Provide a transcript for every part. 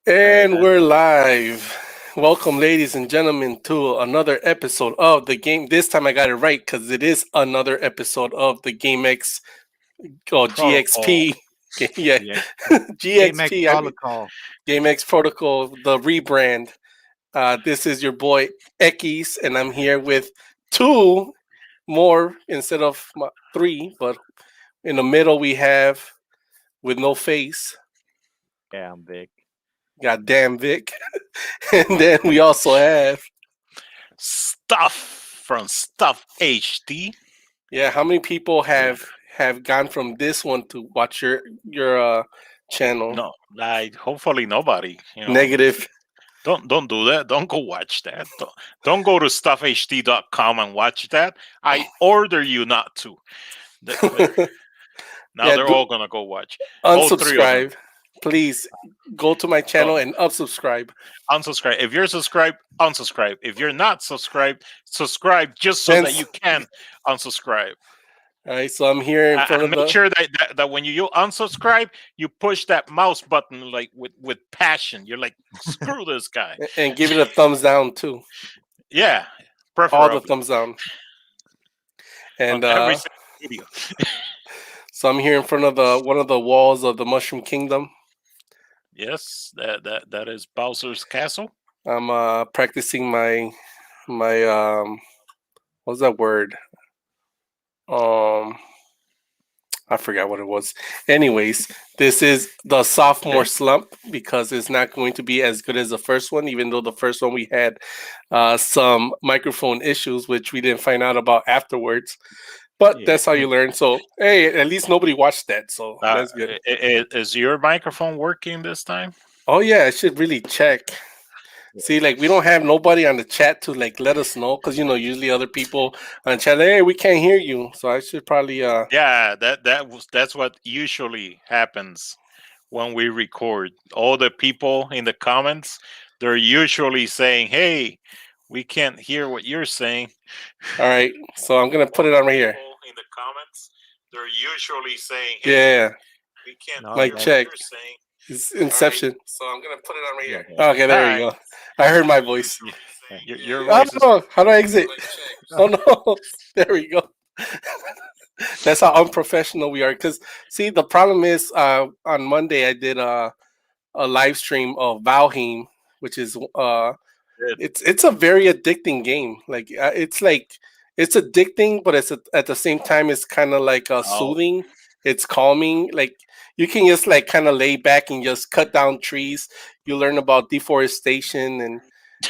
And we're live. Welcome, ladies and gentlemen, to another episode of the game. This time I got it right because it is another episode of the GameX or Protocol. GXP. Yeah, GameX GXP. Protocol. GameX Protocol, the rebrand. This is your boy Ekis, and I'm here with two more instead of three, but in the middle we have with no face. Yeah, I'm big. Goddamn Vic. And then we also have Stuff from Stuff HD. yeah. How many people have gone from this one to watch your channel? No, like hopefully nobody. Negative. Don't do that. Don't go watch that. Don't go to stuffhd.com and watch that. I order you not to. Now Yeah, they're all gonna go watch. All three of them. unsubscribe. Please go to my channel and unsubscribe. Unsubscribe. If you're subscribed, unsubscribe. If you're not subscribed, subscribe just so that you can unsubscribe. All right, so I'm here in front of Make sure that when you unsubscribe, you push that mouse button like with passion. You're like, screw this guy, and give it a thumbs down too. Yeah, all preferably. the thumbs down. And every single video. So I'm here in front of one of the walls of the Mushroom Kingdom. Yes, that is Bowser's castle. I'm practicing my what's that word? I forgot what it was. Anyways, this is the sophomore slump because it's not going to be as good as the first one, even though the first one we had some microphone issues, which we didn't find out about afterwards. But that's how you learn. So, hey, at least nobody watched that. So that's good. Is your microphone working this time? Oh, yeah, I should really check. See, like we don't have nobody on the chat to like let us know because usually other people on chat, hey, we can't hear you. So I should probably yeah, that's what usually happens when we record. All the people in the comments, they're usually saying, hey, we can't hear what you're saying. All right, so I'm gonna put it on right here. In the comments, they're usually saying, hey, yeah, we can't mic hear check. what you're saying. It's Inception. Right, so I'm gonna put it on right here. Okay, there you go. I heard my voice. Your voice How do I exit? Oh no, there we go. That's how unprofessional we are. Because see, the problem is, on Monday I did a live stream of Valheim, which is it's a very addicting game. Like it's addicting, but at the same time it's kind of like soothing. It's calming. Like you can just like kind of lay back and just cut down trees. You learn about deforestation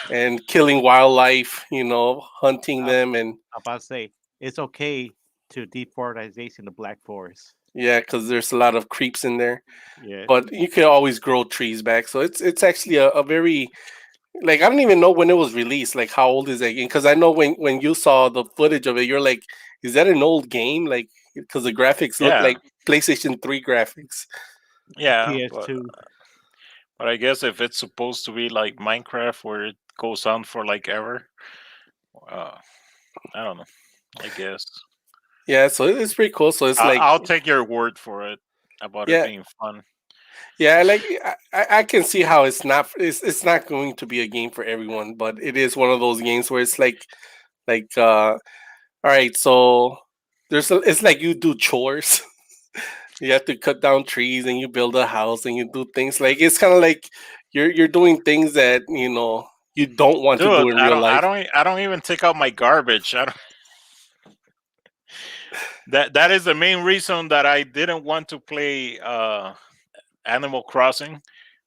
and killing wildlife. Hunting them and. I'm about to say it's okay to deforestation the Black Forest. Yeah, because there's a lot of creeps in there. Yeah, but you can always grow trees back. So it's actually a very like I don't even know when it was released. Like how old is that game? Because I know when you saw the footage of it, you're like, is that an old game? Like because the graphics look like PlayStation 3 graphics. Yeah, PS2. But I guess if it's supposed to be like Minecraft, where it goes on for like ever, I don't know. I guess. Yeah, so it's pretty cool. So it's like I'll take your word for it about it being fun. Yeah, like I can see how it's not going to be a game for everyone, but it is one of those games where it's like all right, so it's like you do chores. You have to cut down trees and you build a house and you do things like it's kind of like you're doing things that you don't want to do in real life. I don't even take out my garbage. I don't. That is the main reason that I didn't want to play Animal Crossing.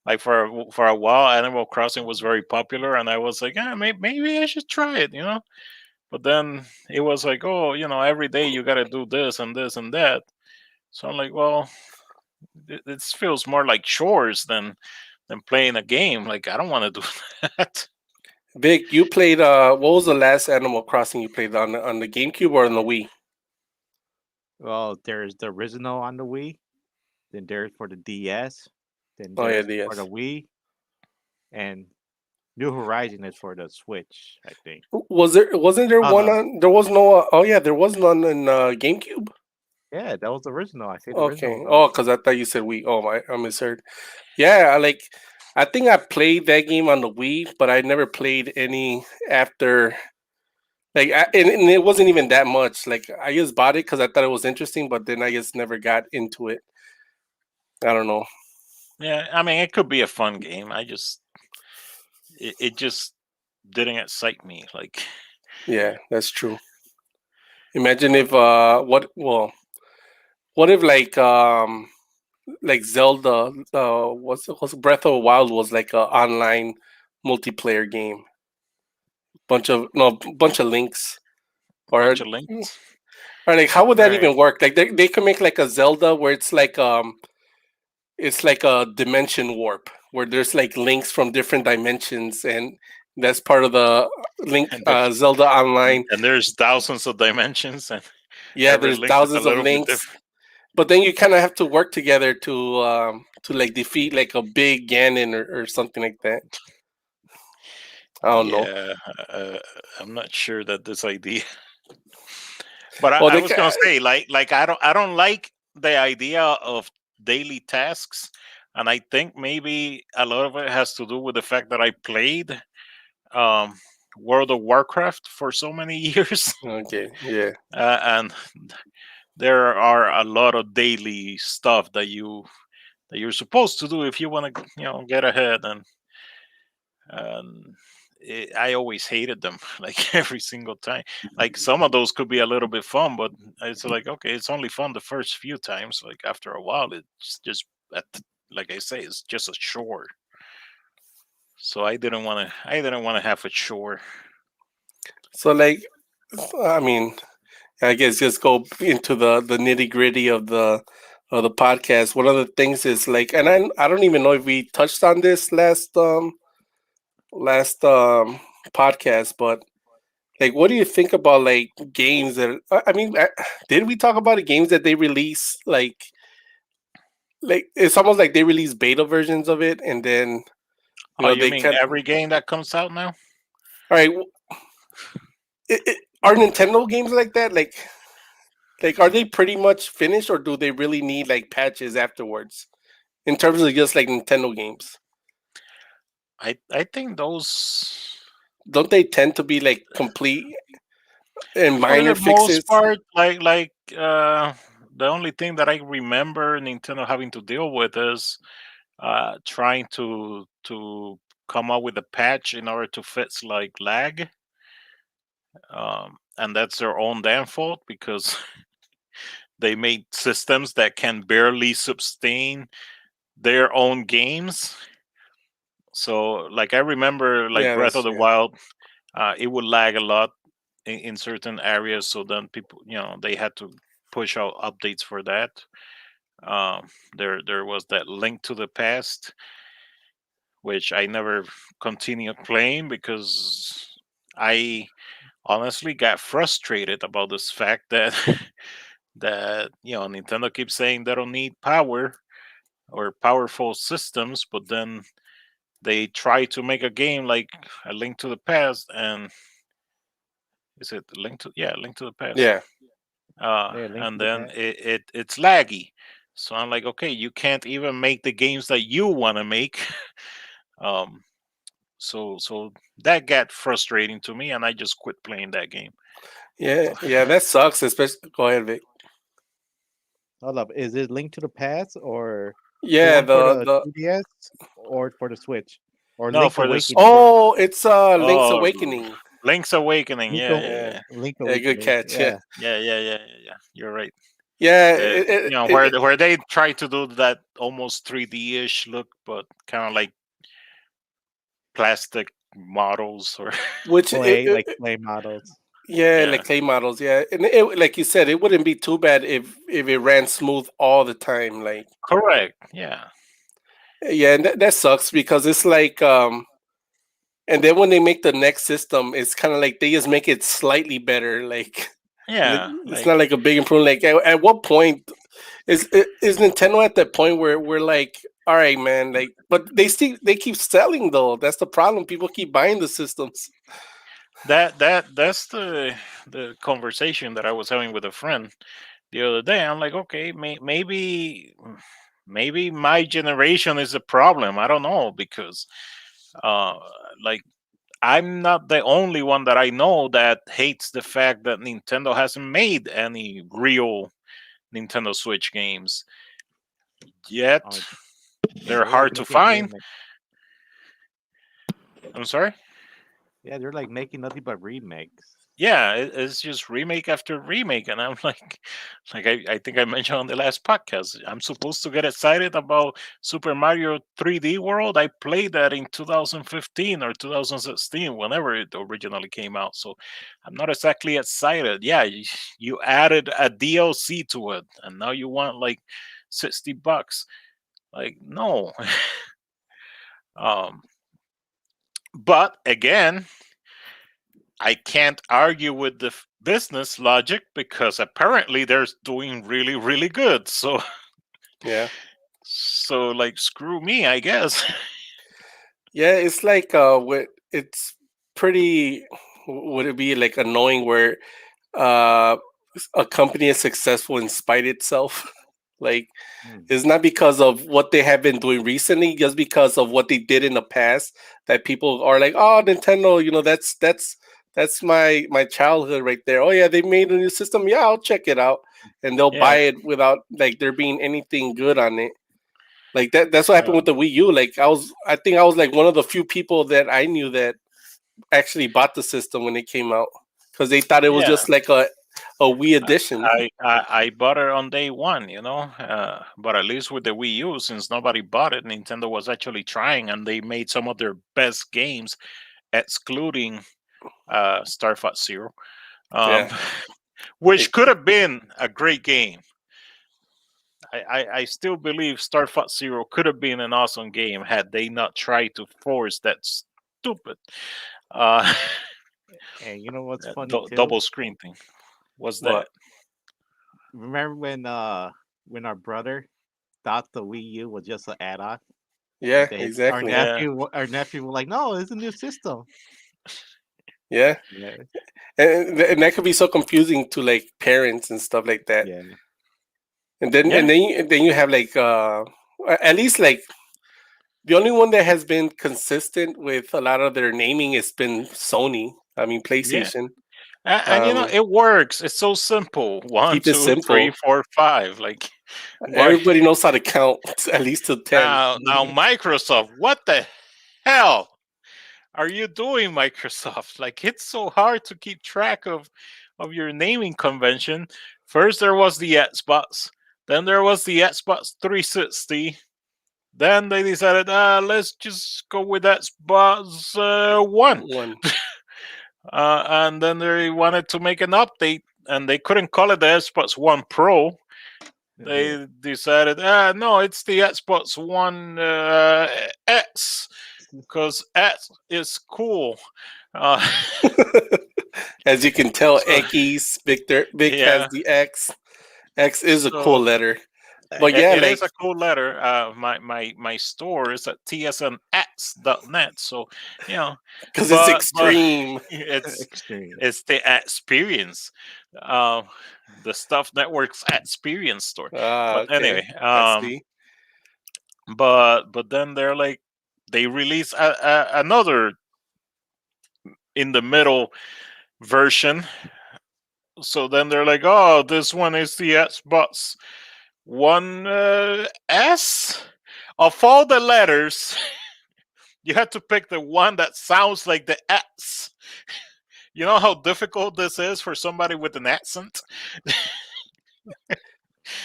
Like for a while, Animal Crossing was very popular, and I was like, maybe I should try it, But then it was like, oh, every day you got to do this and this and that. So I'm like, well, this feels more like chores than playing a game. Like I don't want to do that. Vic, you played. What was the last Animal Crossing you played on the GameCube or on the Wii? Well, there's the original on the Wii. Then there's for the DS. Then DS. For the Wii. And New Horizon is for the Switch, I think. Wasn't there one on? There was no. Oh yeah, there was none in GameCube. Yeah, that was the original. I said the okay. original. Oh, because I thought you said Wii. Oh my, I misheard. Yeah, I think I played that game on the Wii, but I never played any after. Like, and it wasn't even that much. Like, I just bought it because I thought it was interesting, but then I just never got into it. I don't know. Yeah, I mean, it could be a fun game. It just didn't excite me. Like, Yeah, that's true. Imagine if what if like Zelda what's Breath of the Wild was like a online multiplayer game. Bunch of links or bunch of links. or like how would that Right. even work? Like they could make like a Zelda where it's like a dimension warp where there's like links from different dimensions and that's part of the link And there's Zelda Online. and there's thousands of dimensions, and Yeah, every there's link is a thousands of little bit links, different. but then you kind of have to work together to like defeat like a big Ganon or something like that. I don't know. Yeah, I'm not sure that this idea. But Well, I was gonna say, like I don't like the idea of daily tasks, and I think maybe a lot of it has to do with the fact that I played um, World of Warcraft for so many years, okay, yeah. and there are a lot of daily stuff that you're supposed to do if you want to, get ahead, and I always hated them, like every single time. Like some of those could be a little bit fun, but it's like, okay, it's only fun the first few times. Like after a while, it's just like I say, it's just a chore. So I didn't want to have a chore. So like, I mean, I guess just go into the nitty gritty of the podcast. One of the things is like, and I don't even know if we touched on this last podcast, but like, what do you think about like games that? I mean, did we talk about the games that they release? Like it's almost like they release beta versions of it, and then Oh, you they mean can. every game that comes out now? All right, are Nintendo games like that? Like, are they pretty much finished, or do they really need like patches afterwards? In terms of just like Nintendo games, I think those, don't they tend to be like complete and for minor the most fixes? part, the only thing that I remember Nintendo having to deal with is trying to come up with a patch in order to fix like lag, and that's their own damn fault because they made systems that can barely sustain their own games. So, like I remember, like Yeah, Breath of that's the yeah. Wild, it would lag a lot in certain areas. So then people, they had to push out updates for that. There was that Link to the Past, which I never continued playing because I honestly got frustrated about this fact that that Nintendo keeps saying they don't need power or powerful systems, but then they try to make a game like A Link to the Past, and is it Link to the Past? Yeah. Yeah, Link And to the then Past. it's laggy. So I'm like, okay, you can't even make the games that you want to make. um, so that got frustrating to me, and I just quit playing that game. Yeah, So yeah, that sucks. Especially, go ahead, Vic. Hold up. Is it Link to the Past or the Yeah, one for the the the 3DS or for the Switch? Or no, Link's for this. Awakening? oh, it's Link's Oh, Awakening. Link's Awakening. Yeah, yeah, Yeah, yeah, Link yeah, good Awakening. catch. Yeah, Yeah. yeah. You're right. yeah, Where they try to do that almost 3D ish look, but kind of like plastic models or which Like play models. yeah, yeah. like clay models. Yeah, and like you said, it wouldn't be too bad if it ran smooth all the time. Like, Correct. Yeah. yeah, and that sucks because it's like and then when they make the next system, it's kind of like they just make it slightly better. Like, Yeah. it's Like not like a big improvement. Like, at what point is Nintendo at that point where we're like, all right, man, like, but they keep selling though. That's the problem. People keep buying the systems. that's the conversation that I was having with a friend the other day. I'm like, okay, maybe my generation is a problem. I don't know, because uh, like I'm not the only one that I know that hates the fact that Nintendo hasn't made any real Nintendo Switch games yet. Oh, They're they're like hard to making find. remakes. I'm sorry. Yeah, they're like making nothing but remakes. Yeah, it's just remake after remake, and I'm like I think I mentioned on the last podcast, I'm supposed to get excited about Super Mario 3D World. I played that in 2015 or 2016, whenever it originally came out. So I'm not exactly excited. Yeah, you added a DLC to it, and now you want like $60. Like, no. um, but again, I can't argue with the business logic, because apparently they're doing really, really good. So, Yeah. so like, screw me, I guess. Yeah, it's like it's pretty, would it be like annoying where uh a company is successful in spite itself? Like, Hmm. it's not because of what they have been doing recently, just because of what they did in the past, that people are like, oh, Nintendo, that's my childhood right there. Oh yeah, they made a new system. Yeah, I'll check it out, and they'll Yeah, buy it without like there being anything good on it. Like that's what happened uh, with the Wii U. Like I think I was like one of the few people that I knew that actually bought the system when it came out, because they thought it was yeah. just like a Wii edition. I bought it on day one, but at least with the Wii U, since nobody bought it, Nintendo was actually trying, and they made some of their best games, excluding Star Fox Zero, um, Yeah, which it, could have been a great game. I still believe Star Fox Zero could have been an awesome game had they not tried to force that stupid uh, And you know what's that funny too? double screen thing. What's what? that? Remember when our brother thought the Wii U was just an add-on? Yeah, Then exactly. Yeah, our nephew was like, "No, it's a new system." Yeah, Yeah, and that could be so confusing to like parents and stuff like that. yeah, And then yeah, you have like at least like the only one that has been consistent with a lot of their naming has been Sony. I mean yeah. PlayStation. And Um, it works. It's so simple. One, keep it two, three, simple. four, five. Like, why? Everybody knows how to count at least to 10. Now Microsoft. What the hell are you doing, Microsoft? Like, it's so hard to keep track of your naming convention. First there was the Xbox, then there was the Xbox 360. Then they decided, let's just go with Xbox One. One. And then they wanted to make an update, and they couldn't call it the Xbox One Pro. yeah. They decided, no, it's the Xbox One X, because X is cool. Uh, As you can tell, so X, Vic has yeah, the X. X is a cool so letter. But yeah, it like, is a cool letter. My store is at tsnx.net. So, you know, because it's but extreme. it's Extreme. it's the experience, uh, the Stuff Network's experience store. Ah, But okay. anyway, I see. but then they're like, they release another in the middle version. So then they're like, oh, this one is the Xbox One S. Of all the letters, you had to pick the one that sounds like the S. You know how difficult this is for somebody with an accent?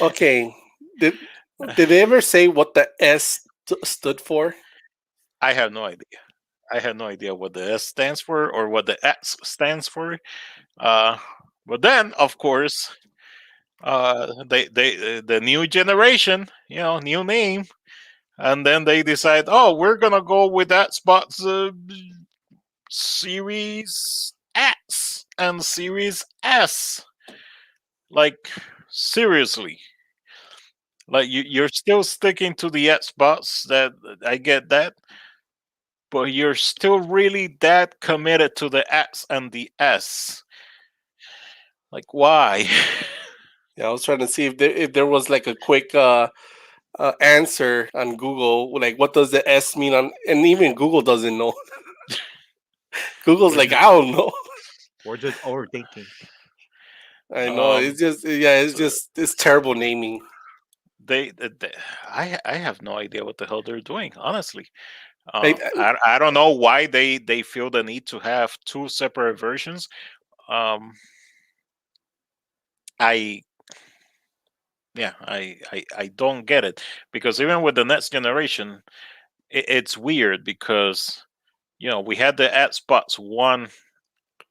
Okay. Did they ever say what the S stood for? I have no idea. I have no idea what the S stands for or what the X stands for. Uh, but then, of course, they the new generation, new name, and then they decide, oh, we're gonna go with Xbox Series X and Series S. Like, seriously, like you're still sticking to the Xbox. That I get that, but you're still really that committed to the X and the S. Like, why? Yeah, I was trying to see if there was like a quick answer on Google, like what does the S mean on, and even Google doesn't know. Google's We're like, just I don't know. we're just overthinking. I know Um, it's just, yeah, it's so just, it's terrible naming. they I have no idea what the hell they're doing, honestly. Like, I don't know why they feel the need to have two separate versions. Um, I yeah, I don't get it, because even with the next generation, it's weird because we had the Xbox One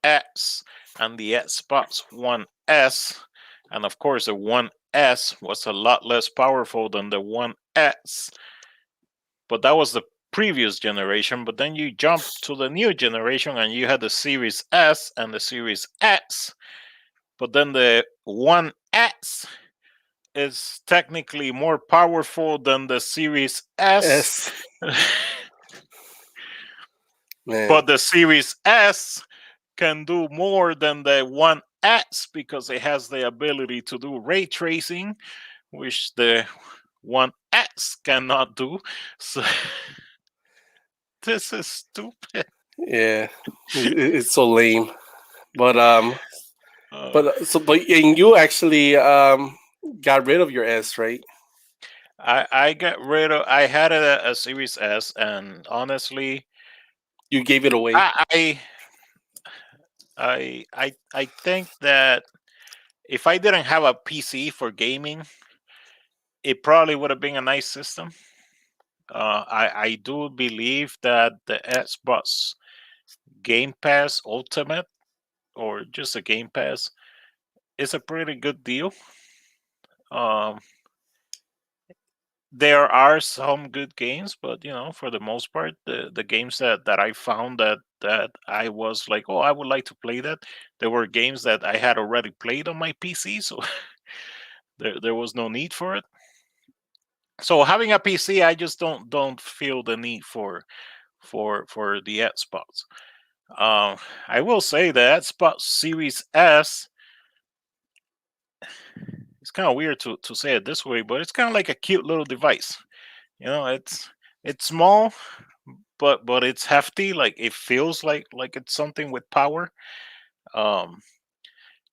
X and the Xbox One S, and of course the One S was a lot less powerful than the One X, but that was the previous generation. But then you jump to the new generation and you had the Series S and the Series X, but then the One X is technically more powerful than the Series S. S, man. But the Series S can do more than the One X because it has the ability to do ray tracing, which the One X cannot do. So this is stupid. Yeah, it's so lame. But Uh, and you actually got rid of your S, right? I got rid of. I had a Series S, and honestly, You gave it away. I I think that if I didn't have a PC for gaming, it probably would have been a nice system. I do believe that the Xbox Game Pass Ultimate, or just a Game Pass, is a pretty good deal. Um, there are some good games, but for the most part, the games that I found that I was like, oh, I would like to play that. There were games that I had already played on my PC, so there was no need for it. So having a PC, I just don't feel the need for the Xbox. I will say the Xbox Series S. It's kind of weird to say it this way, but it's kind of like a cute little device. It's small, but it's hefty. Like it feels like it's something with power. Um,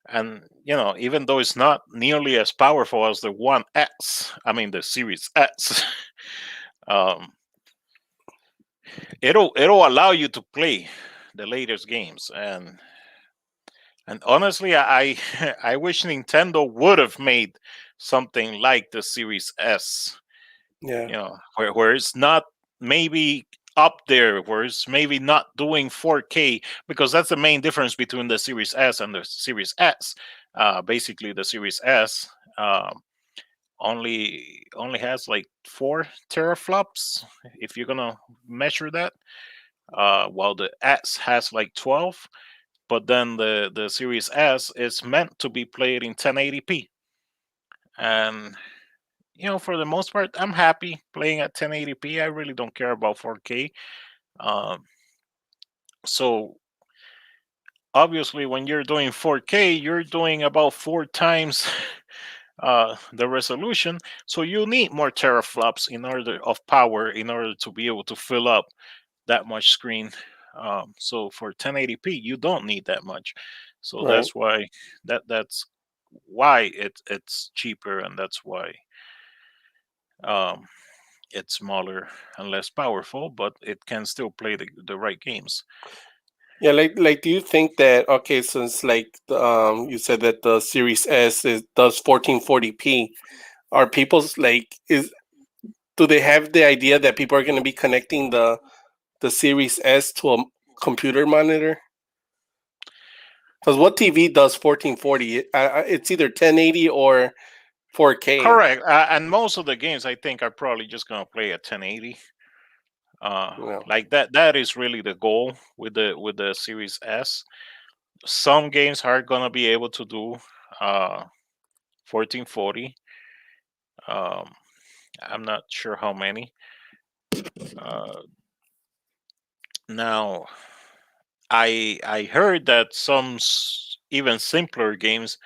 and even though it's not nearly as powerful as the One X, I mean the Series S, um, it'll allow you to play the latest games. And honestly, I I wish Nintendo would have made something like the Series S. Yeah, Where it's not maybe up there, where it's maybe not doing 4K, because that's the main difference between the Series S and the Series S. Basically, the Series S only has like 4 teraflops if you're gonna measure that, while the S has like 12. But then the Series S is meant to be played in 1080p, and for the most part, I'm happy playing at 1080p. I really don't care about 4K. Um, so obviously, when you're doing 4K, you're doing about 4 times the resolution. So you need more teraflops of power in order to be able to fill up that much screen. So for 1080p, you don't need that much. So right. that's why it's cheaper, and that's why um, it's smaller and less powerful, but it can still play the right games. Yeah, do you think that, okay, since you said that the Series S does 1440p, are people's like is do they have the idea that people are going to be connecting the Series S to a computer monitor? Because what TV does 1440? It's either 1080 or 4K. Correct. And most of the games, I think, are probably just going to play at 1080. No, Like that is really the goal with the Series S. Some games are going to be able to do 1440. Um, I'm not sure how many. Uh, Now, I heard that some even simpler games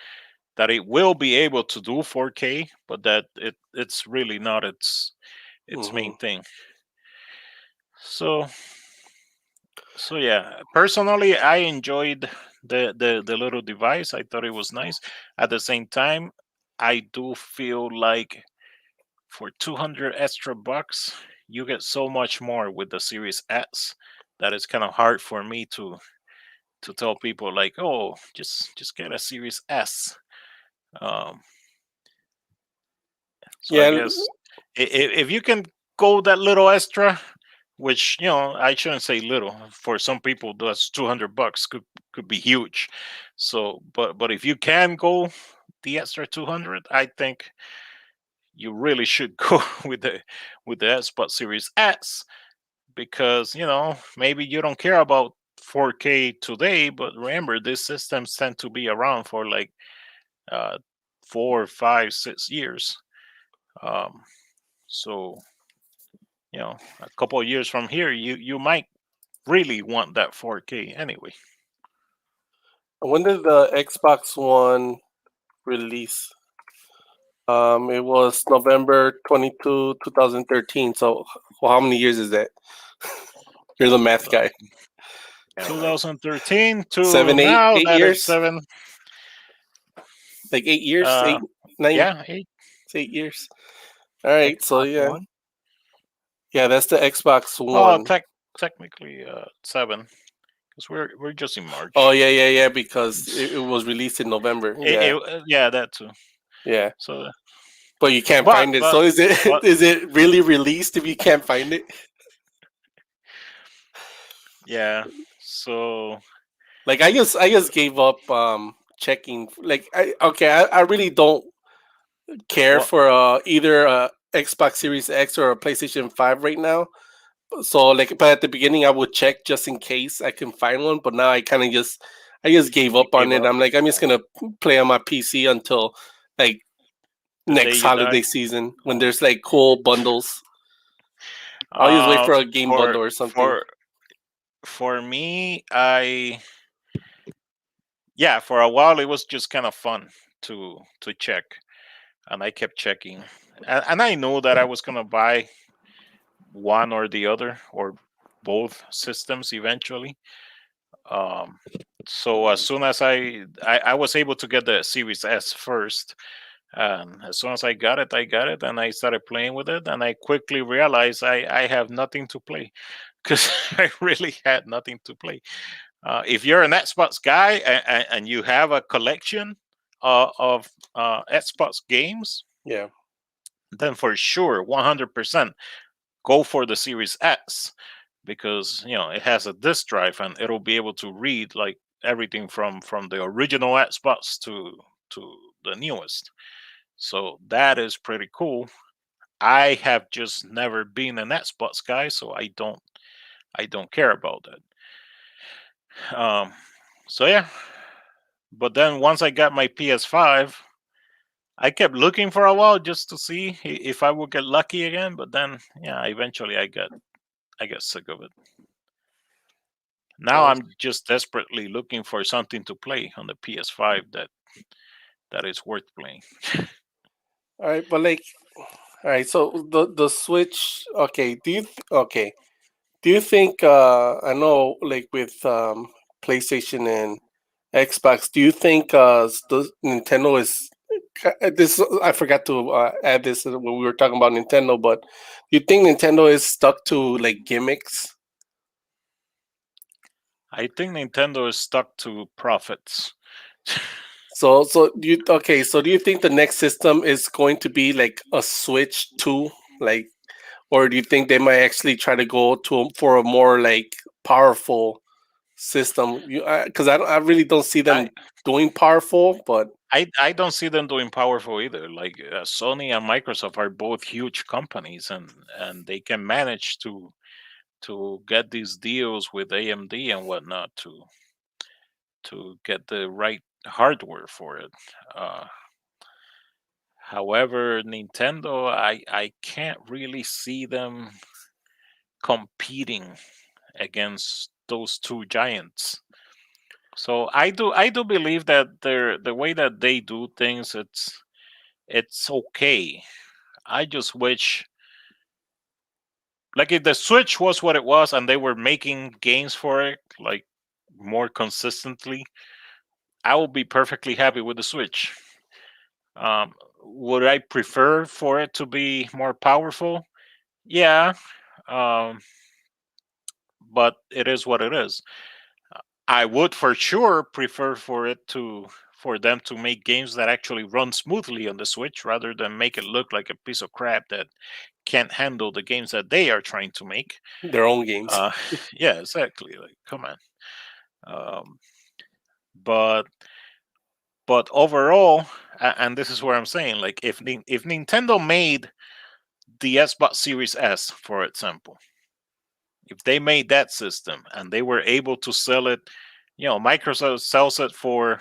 that it will be able to do 4K, but that it's really not its main Mhm. thing. So yeah, personally, I enjoyed the little device. I thought it was nice. At the same time, I do feel like for 200 extra bucks, you get so much more with the Series S that it's kind of hard for me to tell people like, oh, just get a Series S. Um, so I Yeah, guess if you can go that little extra, which I shouldn't say little. For some people, that's 200 bucks could be huge. So, but if you can go the extra 200, I think you really should go with the Xbox Series S, because maybe you don't care about 4K today, but remember these systems tend to be around for like uh 4, 5, 6 years. um so a couple of years from here, you might really want that 4K anyway. when did the Xbox One release? It was November 22, 2013. So, well, how many years is that? You're the math So guy. Yeah, like 2013 to Seven, eight, now, eight that is years? 7. Like 8 years? uh 8, 9, yeah, 8. 8 years. All right. So Xbox yeah, One. yeah, that's the Xbox Oh, One. technically 7, because we're just in Oh March. yeah, yeah, yeah. Because it was released in November. Yeah, Yeah, that too. yeah. So, But you can't but find it. but So is it but is it really released if you can't find it? yeah. So Like I just gave up checking. Like I really don't care what? for either Xbox Series X or a PlayStation 5 right now. So like, but at the beginning I would check just in case I can find one. But now I just gave You up on gave it. up I'm like, I'm just gonna play on my PC until like the day next you holiday die. season when Oh. there's like cool bundles. I'll just wait for a game For bundle or something. for me, for a while it was just kind of fun to check, and I kept checking, and I know that I was gonna buy one or the other or both systems eventually. Um, so as soon as I was able to get the Series S first, and as soon as I got it, and I started playing with it, and I quickly realized I have nothing to play, because I really had nothing to play. If you're an Xbox guy, and you have a collection of Xbox games, Yeah. then for sure, 100%, go for the Series S, because it has a disk drive, and it'll be able to read like everything from the original Xbox to the newest. So that is pretty cool. I have just never been an Xbox guy, so I don't care about that. So yeah, but then once I got my PS5, I kept looking for a while just to see if I would get lucky again. But then, yeah, eventually I got sick of it. Now Nice. I'm just desperately looking for something to play on the PS5 that is worth playing. All right, but like, all right. So the Switch. Okay. Okay? Do you think? I know, like with PlayStation and Xbox. Do you think the Nintendo is this? I forgot to add this when we were talking about Nintendo. But do you think Nintendo is stuck to like gimmicks? I think Nintendo is stuck to profits. So do you okay? So do you think the next system is going to be like a Switch 2, like, or do you think they might actually try to go for a more like powerful system? Because I really don't see I them doing powerful, but I don't see them doing powerful either. Like Sony and Microsoft are both huge companies, and they can manage to get these deals with AMD and whatnot to get the right hardware for it. Uh, However, Nintendo, I can't really see them competing against those two giants. So I do believe that the way that they do things, it's okay. I just wish, like, if the Switch was what it was and they were making games for it like more consistently, I would be perfectly happy with the Switch. Would I prefer for it to be more powerful? Yeah, um, but it is what it is. I would for sure prefer for them to make games that actually run smoothly on the Switch rather than make it look like a piece of crap that can't handle the games that they are trying to make. Their own games. Uh, yeah, exactly. Like, come on. Um, but overall, and this is where I'm saying, like, if Nintendo made the Xbox Series S, for example, if they made that system and they were able to sell it, Microsoft sells it for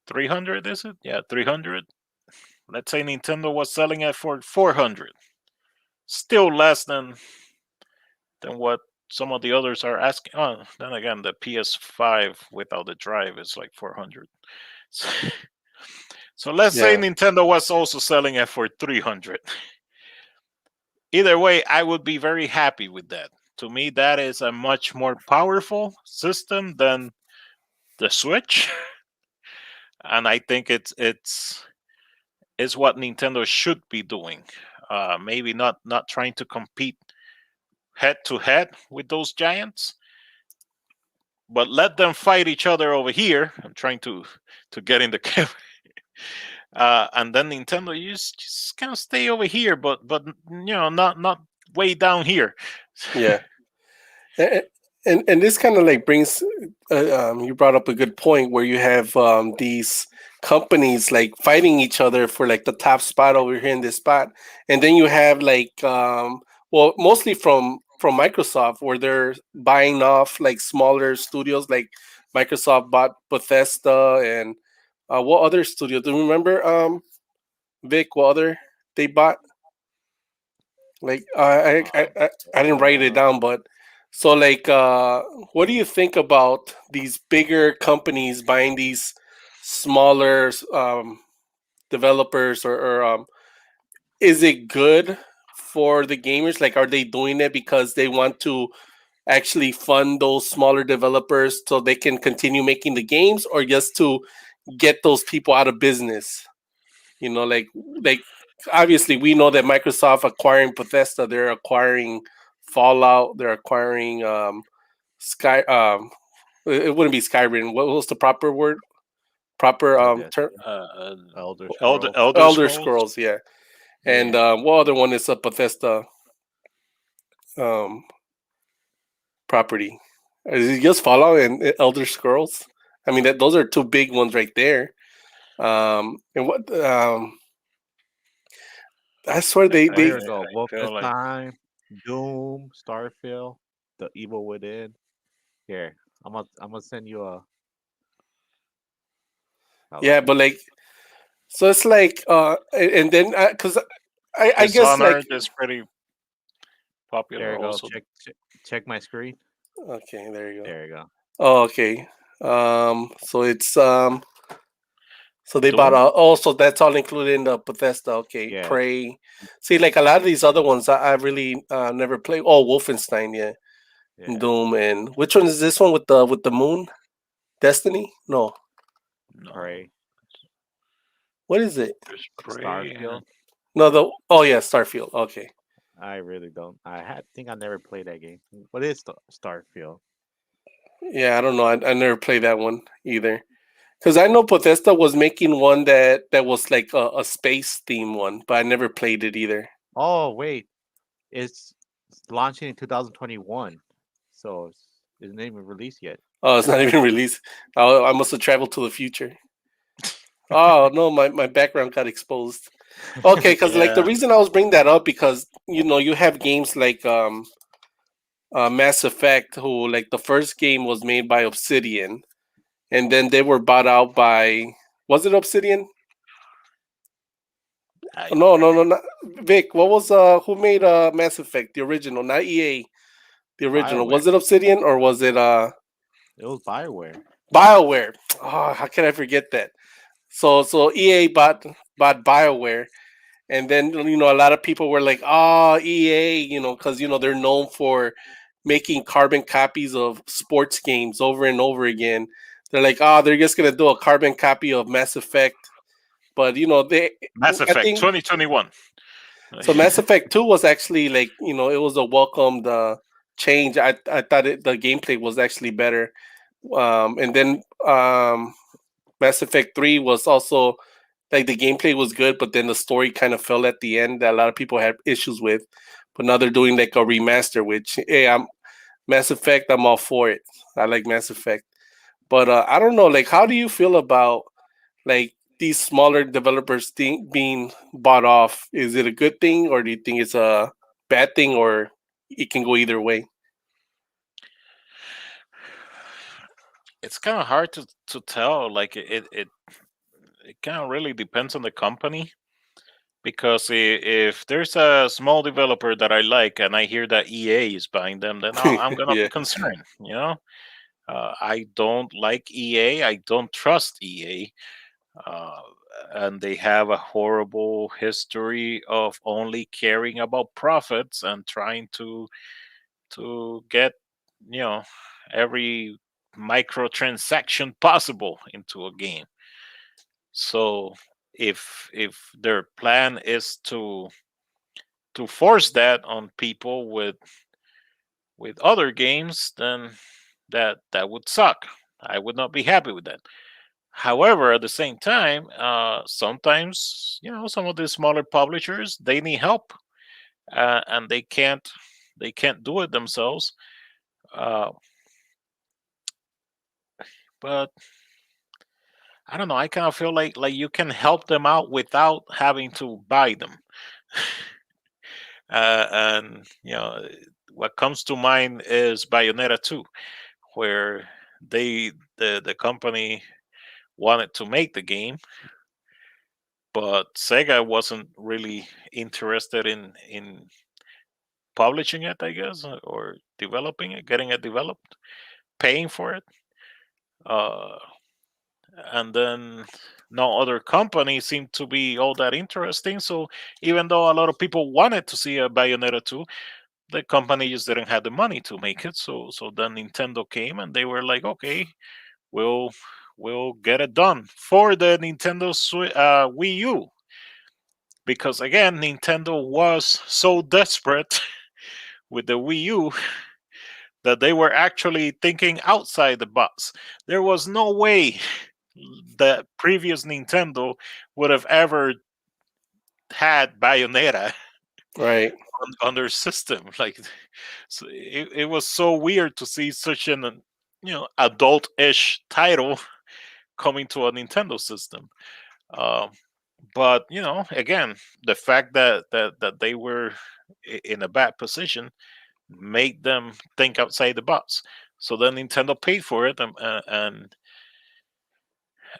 300, is it? Yeah, 300. Let's say Nintendo was selling it for 400. Still less than what some of the others are asking. Oh, then again, the PS5 without the drive is like 400. So, so let's say Yeah. Nintendo was also selling it for 300. Either way, I would be very happy with that. To me, that is a much more powerful system than the Switch, and I think it's what Nintendo should be doing. Maybe not trying to compete head to head with those giants, but let them fight each other over here. I'm trying to get in the camera. And then Nintendo, you just kind of stay over here, but not way down here. Yeah. And this kind of like brings you brought up a good point where you have these companies like fighting each other for like the top spot over here in this spot, and then you have like well, mostly from Microsoft, where they're buying off like smaller studios. Like Microsoft bought Bethesda, and what other studio do you remember, Vic? What other they bought? Like I didn't write it down, but so like what do you think about these bigger companies buying these smaller developers, or is it good for the gamers? Like, are they doing it because they want to actually fund those smaller developers so they can continue making the games, or just to get those people out of business? Like obviously we know that Microsoft acquiring Bethesda, they're acquiring Fallout, they're acquiring Sky. It wouldn't be Skyrim. What was the proper word? Proper term? Destiny, Uh, Elder Elder Scrolls. Elder Elder Scrolls. Scrolls, yeah. And Yeah, what other one is a Bethesda um, property? Is it just Fallout and Elder Scrolls? I mean, those are two big ones right there. And what I swear they there you go. I feel like Wolfenstein, Doom, Starfield, The Evil Within. Here, I'm gonna send you a. Hold yeah, on. but like so it's like and then because I guess like Dishonored is pretty There popular you go. also. Check my screen. okay, there you go. There you go. Oh, okay. So it's so they bought Doom. also that's all included in the Bethesda. Okay, Yeah, Prey. See, like a lot of these other ones, I really never played. Oh, Wolfenstein, yeah, yeah. Doom, and which one is this one with the moon? Destiny? No, No, Prey, what is it? there's Prey Starfield. and No, the oh yeah, Starfield. Okay, I really don't. Think I never played that game. What is Starfield? yeah, I don't know. I never played that one either. Because I know Bethesda was making one that was like a space theme one, but I never played it either. Oh wait, it's launching in 2021, so it's not even released yet. Oh, it's not even released. I must have traveled to the future. Oh no, my background got exposed. Okay, because like the yeah. reason I was bringing that up, because you have games like Mass Effect, who like the first game was made by Obsidian, and then they were bought out by, was it Obsidian? I, No, no, no, not Vic. What was who made Mass Effect, the original, not EA, the original? Was BioWare. it Obsidian or was it It was Bioware. BioWare. Oh, how can I forget that? So EA bought BioWare, and then a lot of people were like, "Oh, EA," because they're known for making carbon copies of sports games over and over again. They're like, "Oh, they're just gonna do a carbon copy of Mass Effect," but Mass I Effect think 2021. so. Mass Effect 2 was actually like it was a welcomed change. I thought the gameplay was actually better, and then Mass Effect 3 was also like the gameplay was good, but then the story kind of fell at the end that a lot of people had issues with. But now they're doing like a remaster, which hey, I'm Mass Effect. I'm all for it. I like Mass Effect, but I don't know. Like, how do you feel about like these smaller developers being bought off? Is it a good thing, or do you think it's a bad thing, or it can go either way? It's kind of hard to tell. Like it kind of really depends on the company, because if there's a small developer that I like and I hear that EA is buying them, then I'm gonna Yeah, be concerned. I don't like EA. I don't trust EA, and they have a horrible history of only caring about profits and trying to get you know every microtransaction possible into a game. So if their plan is to force that on people with other games, then that would suck. I would not be happy with that. However, at the same time, sometimes some of the smaller publishers, they need help, and they can't do it themselves. Uh, but I don't know. I kind of feel like you can help them out without having to buy them. And what comes to mind is Bayonetta 2, where the company wanted to make the game, but Sega wasn't really interested in publishing it, I guess, or developing it, getting it developed, paying for it. Uh, and then no other company seemed to be all that interesting. So even though a lot of people wanted to see a Bayonetta 2, the company just didn't have the money to make it. So then Nintendo came and they were like, okay, we'll we'll get it done for the Wii U, because again Nintendo was so desperate with the Wii U that they were actually thinking outside the box. There was no way the previous Nintendo would have ever had Bayonetta right, on their system. Like, so it was so weird to see such an adult-ish title coming to a Nintendo system. Uh, but again, the fact that they were in a bad position made them think outside the box. So then Nintendo paid for it,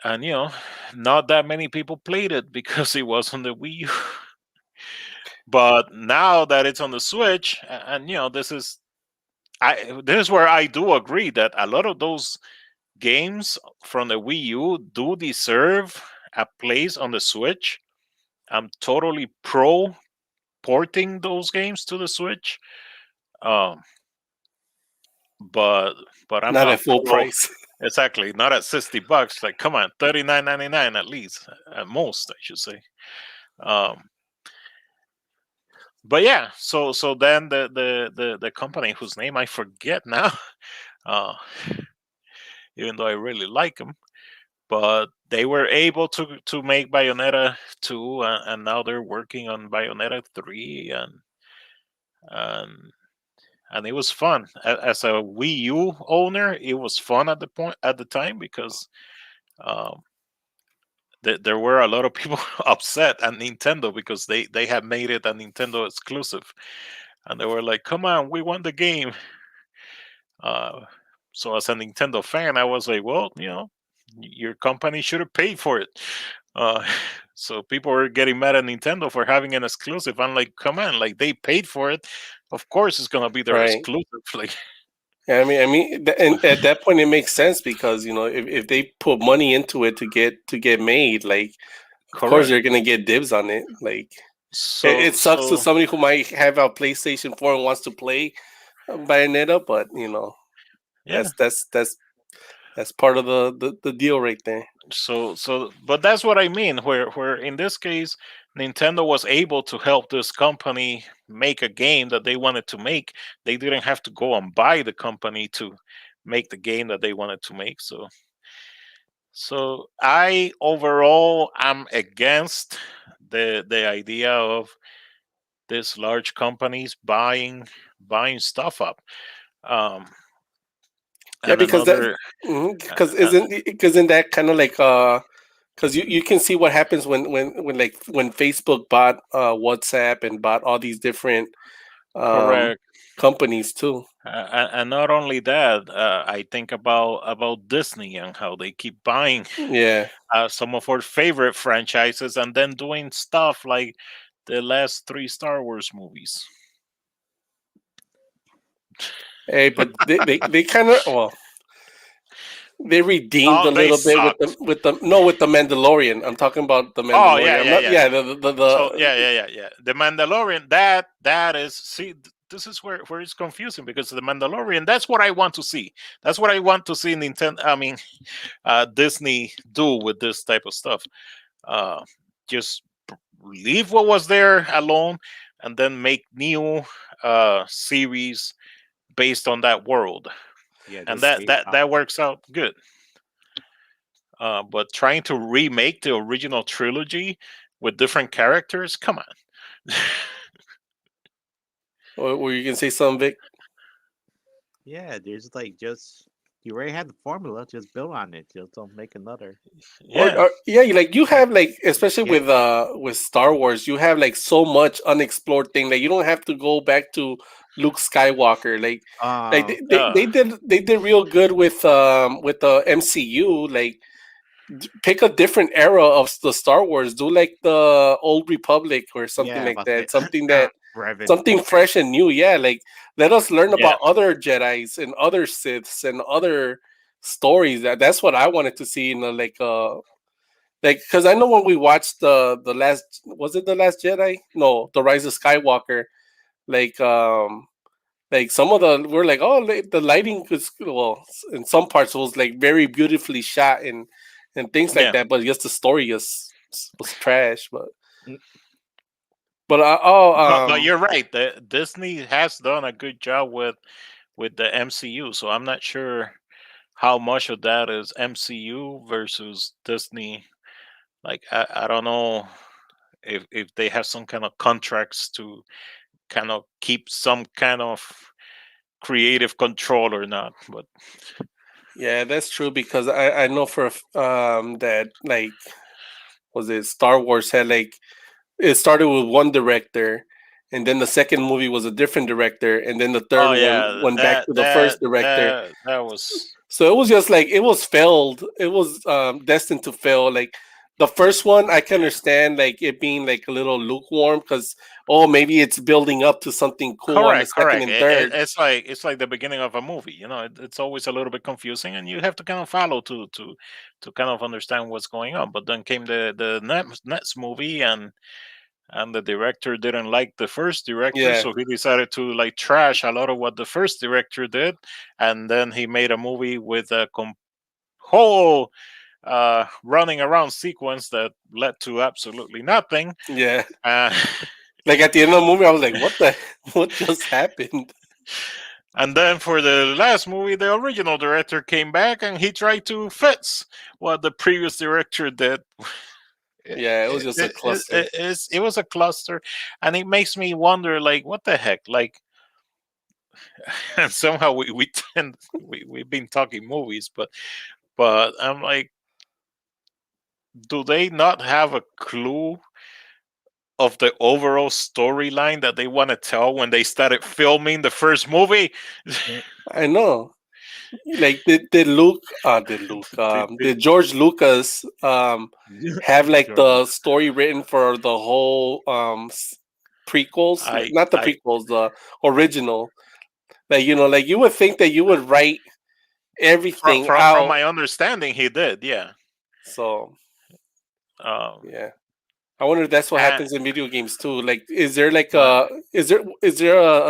and not that many people played it because it was on the Wii U. But now that it's on the Switch, and this is where I do agree that a lot of those games from the Wii U do deserve a place on the Switch. I'm totally pro porting those games to the Switch, um, but I'm not at not full pro. price. Exactly, not at $60. Like, come on, 39.99 at least, at most, I should say. Um, but yeah, so then the company whose name I forget now, uh, even though I really like them, but they were able to make Bayonetta 2, and now they're working on Bayonetta 3, and and it was fun. As a Wii U owner, it was fun at the time, because um, there were a lot of people upset at Nintendo because they had made it a Nintendo exclusive, and they were like, "Come on, we want the game." Uh, so as a Nintendo fan, I was like, "Well, your company should have paid for it." Uh, so people were getting mad at Nintendo for having an exclusive. I'm like, "Come on, like they paid for it. Of course, it's gonna be their Right. exclusive." Like, Yeah, and at that point it makes sense because if they put money into it to get made, like of course Correct. they're gonna get dibs on it. Like it So sucks to so somebody who might have a PlayStation 4 and wants to play Bayonetta, but yeah. that's that's part of the deal right there. But that's what I mean. Where in this case, Nintendo was able to help this company make a game that they wanted to make. They didn't have to go and buy the company to make the game that they wanted to make. So I overall am against the idea of these large companies buying stuff up. Um, Yeah, and because that another, because isn't that kind of like because you can see what happens when Facebook bought WhatsApp and bought all these different um correct. companies too. And not only that, I think about Disney and how they keep buying Yeah. some of our favorite franchises and then doing stuff like the last three Star Wars movies. Hey, but they kind of they redeemed Oh, a they little bit with sucked. the Mandalorian. I'm talking about the Oh yeah, Mandalorian. I'm yeah, not yeah. yeah So the yeah. The Mandalorian. That is. See, this is where it's confusing because the Mandalorian. That's what I want to see. That's what I want to see Nintendo. I mean, Disney do with this type of stuff. Uh, just leave what was there alone, and then make new series based on that world, Yeah, and just based that works out good. But trying to remake the original trilogy with different characters, come on. or you can say something, Vic. Yeah, there's like just you already had the formula, just build on it. Just don't make another. Yeah, Or yeah, you Yeah, have like especially yeah. with Star Wars, you have like so much unexplored thing that you don't have to go back to Luke Skywalker. Like Um, they did real good with the MCU. Like pick a different era of the Star Wars. Do like the Old Republic or something yeah, like about that. that. Something that Revan. something fresh and new. Yeah, like let us learn yeah, about other Jedi's and other Siths and other stories. That's what I wanted to see in a like because I know when we watched the last was it the Last Jedi? No, the Rise of Skywalker. Like like some of the we're like the lighting was in some parts was like very beautifully shot and things like yeah. that, but just the story was trash. Mm, But But you're right. The Disney has done a good job with the MCU, so I'm not sure how much of that is MCU versus Disney. Like I don't know if they have some kind of contracts to kind of keep some kind of creative control or not. But yeah, that's true because I know for that like was it Star Wars had like it started with one director, and then the second movie was a different director, and then the third oh one yeah, went back to the first director. that was So it was just like it was failed. It was destined to fail. Like the first one, I can understand like it being like a little lukewarm because maybe it's building up to something cool on the correct, second correct. and third. It's like the beginning of a movie. You know, it's always a little bit confusing, and you have to kind of follow to kind of understand what's going on. But then came the next movie, and the director didn't like the first director, Yeah, so he decided to like trash a lot of what the first director did, and then he made a movie with a whole running around sequence that led to absolutely nothing. yeah. Uh, Like at the end of the movie, I was like, "What the? What just happened?" and then for the last movie, the original director came back and he tried to fix what the previous director did. Yeah, it was just a cluster. It was a cluster, and it makes me wonder, like, what the heck, like. And somehow we tend we've been talking movies, but I'm like, do they not have a clue of the overall storyline that they want to tell when they started filming the first movie? mm, I know. Like did George Lucas have like Jordan. the story written for the whole prequels, like I not the I prequels, the original, Like like you would think that you would write everything From out. my understanding, he did. Yeah. So Um, yeah, I wonder if that's what and happens in video games too. Like, is there like uh, is there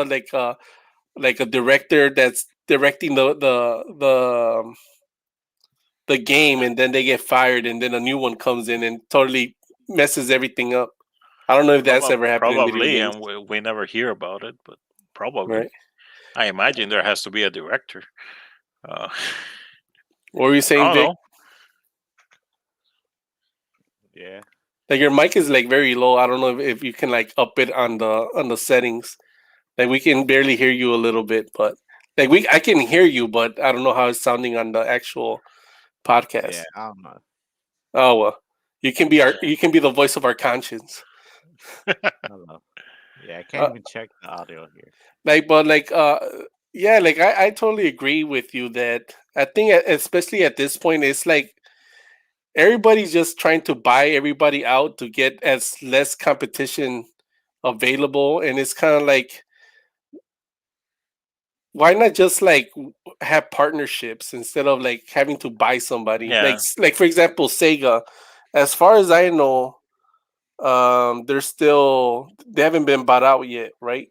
like a director that's directing the game, and then they get fired, and then a new one comes in and totally messes everything up. I don't know if that's ever happened in video probably, games, and we never hear about it, but probably. right? I imagine there has to be a director. Uh, What were you I saying, don't Vic? know. Yeah. Like your mic is like very low. I don't know if you can like up it on the settings. Like we can barely hear you a little bit, but like I can hear you, but I don't know how it's sounding on the actual podcast. Yeah. I don't know. Oh well, you can be the voice of our conscience. I don't know. Yeah, I can't Uh, even check the audio here. like, but like, yeah, like I totally agree with you that I think especially at this point, it's like everybody's just trying to buy everybody out to get as less competition available, and it's kind of like why not just like have partnerships instead of like having to buy somebody like Yeah, like for example Sega, as far as I know, they haven't been bought out yet, right?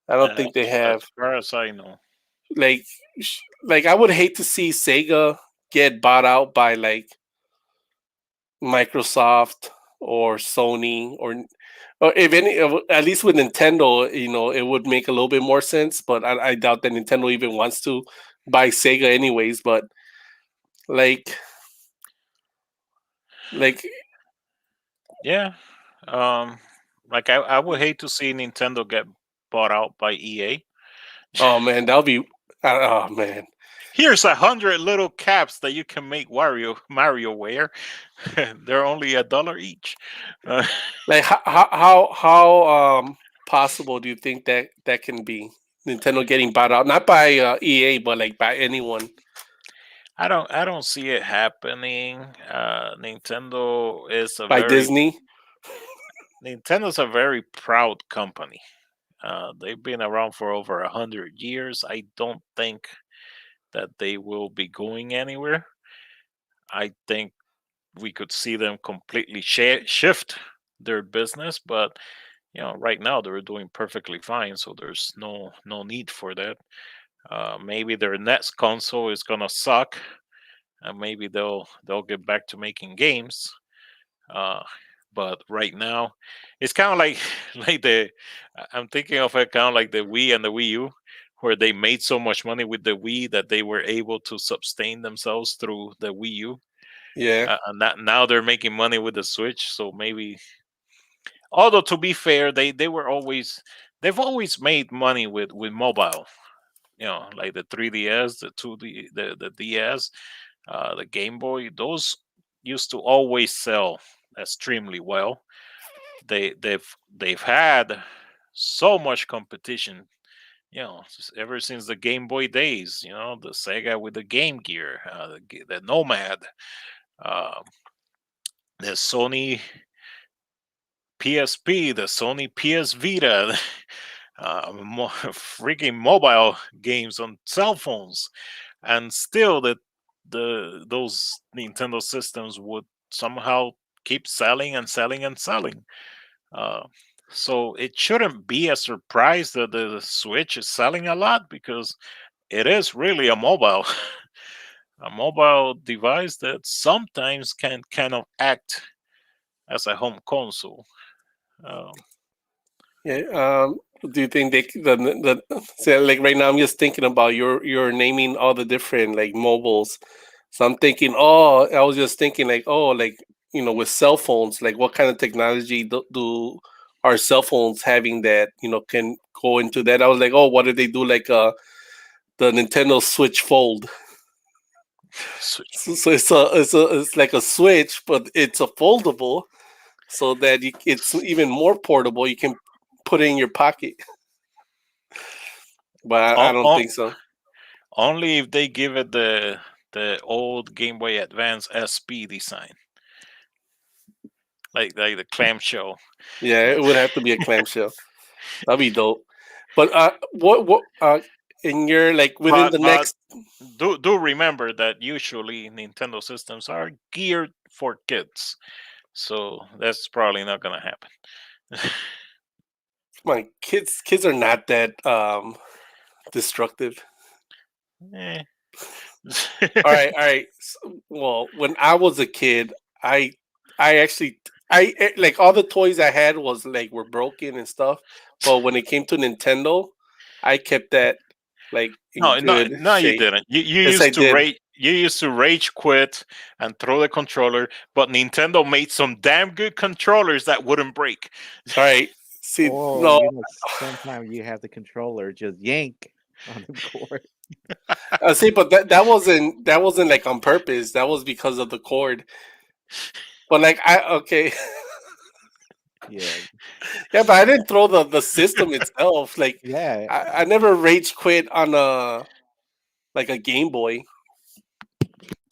I don't think they as have. far as I know. Like like I would hate to see Sega get bought out by like Microsoft or Sony, or if any, at least with Nintendo, it would make a little bit more sense. But I doubt that Nintendo even wants to buy Sega anyways. But like like Yeah. Um, like I would hate to see Nintendo get bought out by EA. oh man, that'll be oh man. Here's 100 little caps that you can make Mario wear. They're only $1 each. Uh, Like how possible do you think that can be? Nintendo getting bought out, not by EA, but like by anyone, I don't see it happening. by Disney. Nintendo's a very proud company. They've been around for over 100 years. I don't think that they will be going anywhere. I think we could see them completely shift their business, but right now they're doing perfectly fine, so there's no need for that. Maybe their next console is gonna suck, and maybe they'll get back to making games. Uh, but right now, it's kind of like like I'm thinking of it kind of like the Wii and the Wii U, where they made so much money with the Wii that they were able to sustain themselves through the Wii U. Yeah, And now they're making money with the Switch. So maybe, although to be fair, they've always made money with mobile. Like the 3DS, the 2D, the DS, the Game Boy. Those used to always sell extremely well. They've had so much competition. Ever since the Game Boy days. The Sega with the Game Gear, the Nomad, uh, the Sony PSP, the Sony PS Vita, freaking mobile games on cell phones, and still those Nintendo systems would somehow keep selling and selling and selling. Uh, so it shouldn't be a surprise that the Switch is selling a lot because it is really a mobile a mobile device that sometimes can kind of act as a home console. Um, yeah. Do you think so like right now? I'm just thinking about you're naming all the different like mobiles. So I'm thinking, oh, I was just thinking like, oh, like with cell phones, like what kind of technology do our cell phones having that can go into that? I was like, oh, what if they do like the Nintendo Switch Fold? Switch So it's like a Switch, but it's a foldable, so that it's even more portable. You can put it in your pocket, but I o- don't o- think so. Only if they give it the old Game Boy Advance SP design, like the clamshell. Yeah, it would have to be a clamshell. That'd be dope. But what in your like within the But next do remember that usually Nintendo systems are geared for kids, so that's probably not gonna happen. my kids are not that destructive. Eh. All right. Well, when I was a kid, I actually like all the toys I had was like were broken and stuff. But when it came to Nintendo, I kept that like in No, no, good no, you shape. didn't. You Yes, I used to did. rage. You used to rage quit and throw the controller, but Nintendo made some damn good controllers that wouldn't break. All right. See, Oh, no, sometimes you have the controller just yank on the cord. see, but that wasn't like on purpose. That was because of the cord. But like I okay, Yeah, yeah, but I didn't throw the system itself. Like yeah. I never rage quit on a like a Game Boy.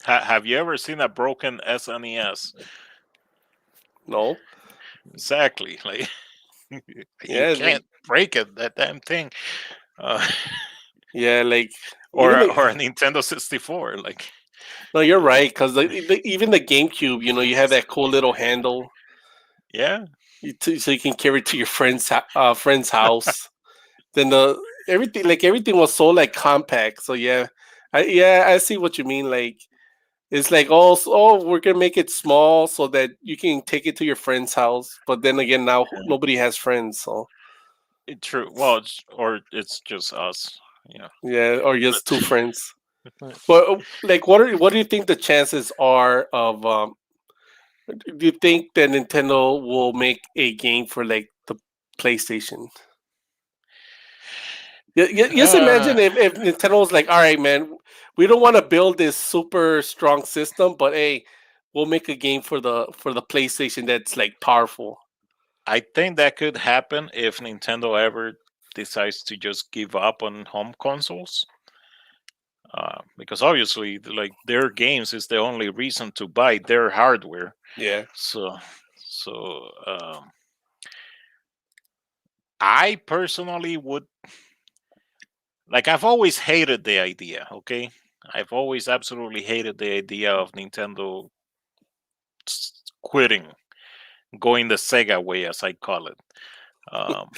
Have you ever seen a broken SNES? No. Exactly. Like you Yeah, can't break it. That damn thing. Uh, yeah, like or even the or a Nintendo 64. Like no, you're right because even the GameCube, you have that cool little handle, yeah. so you can carry it to your friend's house. Then the everything was so like compact. So I see what you mean. Like it's like we're gonna make it small so that you can take it to your friend's house. But then again, now nobody has friends, so True. Well, or it's just us. Yeah. yeah, or just two friends. But But like, what do you think the chances are of do you think that Nintendo will make a game for like the PlayStation? Just Uh, imagine if Nintendo was like, all right, man, we don't want to build this super strong system, but hey, we'll make a game for the PlayStation that's like powerful. I think that could happen if Nintendo ever decides to just give up on home consoles. Because obviously, like their games is the only reason to buy their hardware. Yeah, So, I personally would like. I've always hated the idea. Okay, I've always absolutely hated the idea of Nintendo quitting, going the Sega way, as I call it. Um,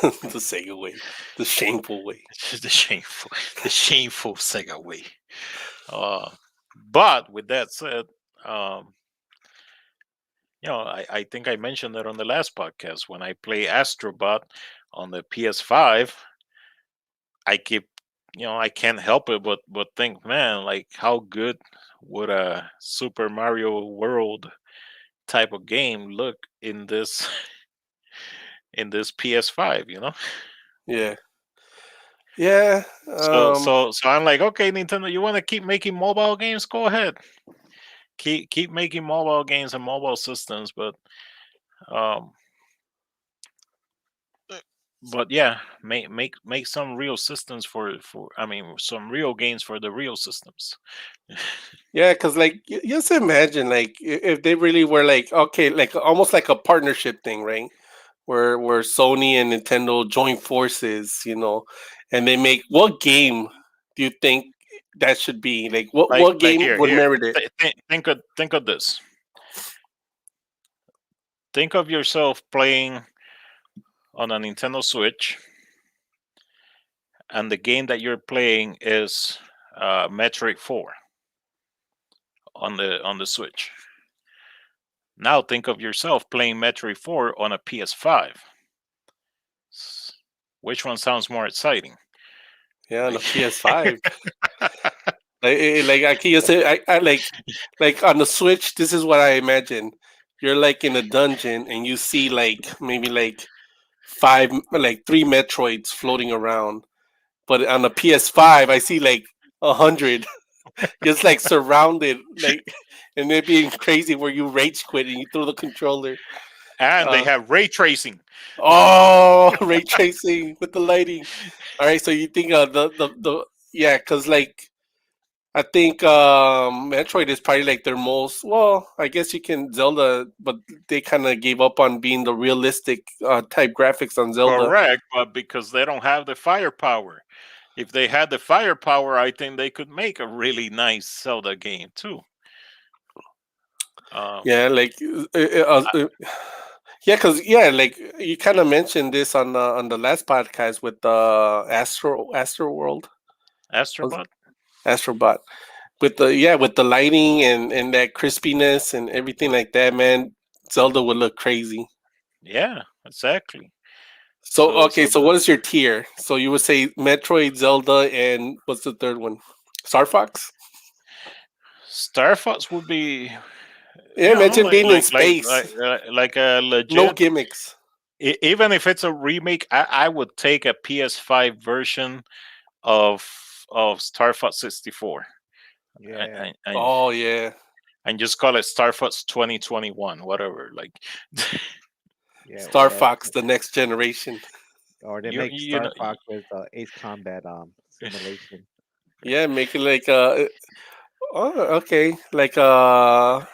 the Sega way, the shameful way. the shameful, the shameful Sega way. Uh, but with that said, um, I think I mentioned that on the last podcast when I play Astrobot on the PS5. I keep, I can't help it but think, man, like how good would a Super Mario World type of game look in this in this PS5? Yeah, yeah. So I'm like, okay, Nintendo, you want to keep making mobile games? Go ahead, keep making mobile games and mobile systems, um, but yeah, make some real systems for I mean some real games for the real systems. Yeah, because like just imagine like if they really were like okay, like almost like a partnership thing, right? Where Sony and Nintendo join forces, and they make what game do you think that should be? Like what like game would here, merit it? think of this. Think of yourself playing on a Nintendo Switch, and the game that you're playing is Metroid 4 on the Switch. Now think of yourself playing Metroid 4 on a PS5. Which one sounds more exciting? Yeah, on the Like, PS5. Like I can just say I like on the Switch, this is what I imagine. You're like in a dungeon and you see like maybe like three Metroids floating around. But on the PS5 I see like 100 just like surrounded, like, and it being crazy where you rage quit and you throw the controller. and they Uh, have ray tracing. oh, ray tracing with the lighting. All right, so you think the yeah, because like I think Metroid is probably like their most. Well, I guess you can Zelda, but they kind of gave up on being the realistic type graphics on Zelda. Correct, but because they don't have the firepower. If they had the firepower, I think they could make a really nice Zelda game too. Yeah, like yeah, because like you kind of mentioned this on the last podcast with Astro World, Astrobot. Astrobot, with the lighting and that crispiness and everything like that, man. Zelda would look crazy. Yeah, exactly. So okay, So so what is your tier? So you would say Metroid, Zelda, and what's the third one? Star Fox. Star Fox would be, Yeah, imagine being in like space, like a no legit. gimmicks. Even if it's a remake, I would take a PS5 version of Star Fox 64 Yeah. Oh yeah, and just call it Star Fox 2021, whatever. Like Yeah. Star Fox, the next generation. Or they you make you Star know Fox with Ace Combat simulation. Yeah, make it like oh, okay, like yeah,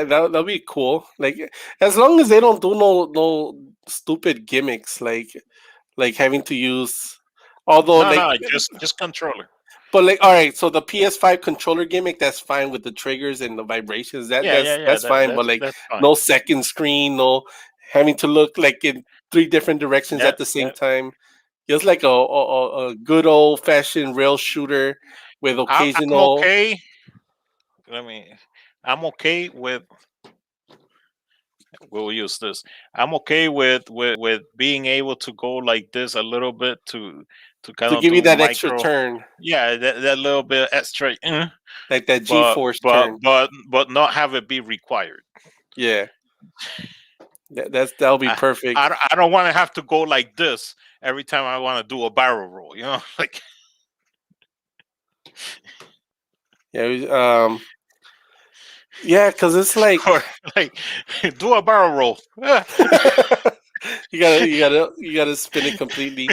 that'll be cool. Like as long as they don't do no stupid gimmicks like having to use, although no like, no just controller. but like all right, so the PS5 controller gimmick that's fine with the triggers and the vibrations. Yeah. That's fine, but like That's fine. no second screen, no having to look like in three different directions Yeah, at the yeah. same time. Just like a good old fashioned rail shooter with I'm occasional. okay. Let me. I'm okay with. We'll use this. I'm okay with being able to go like this a little bit to kind To of give you do that extra micro. turn, Yeah, that little bit extra. like that G-force turn. But not have it be required. Yeah, that'll be I perfect. I don't want to have to go like this every time I want to do a barrel roll. Like Yeah, yeah, because it's like or like do a barrel roll. you gotta spin it completely.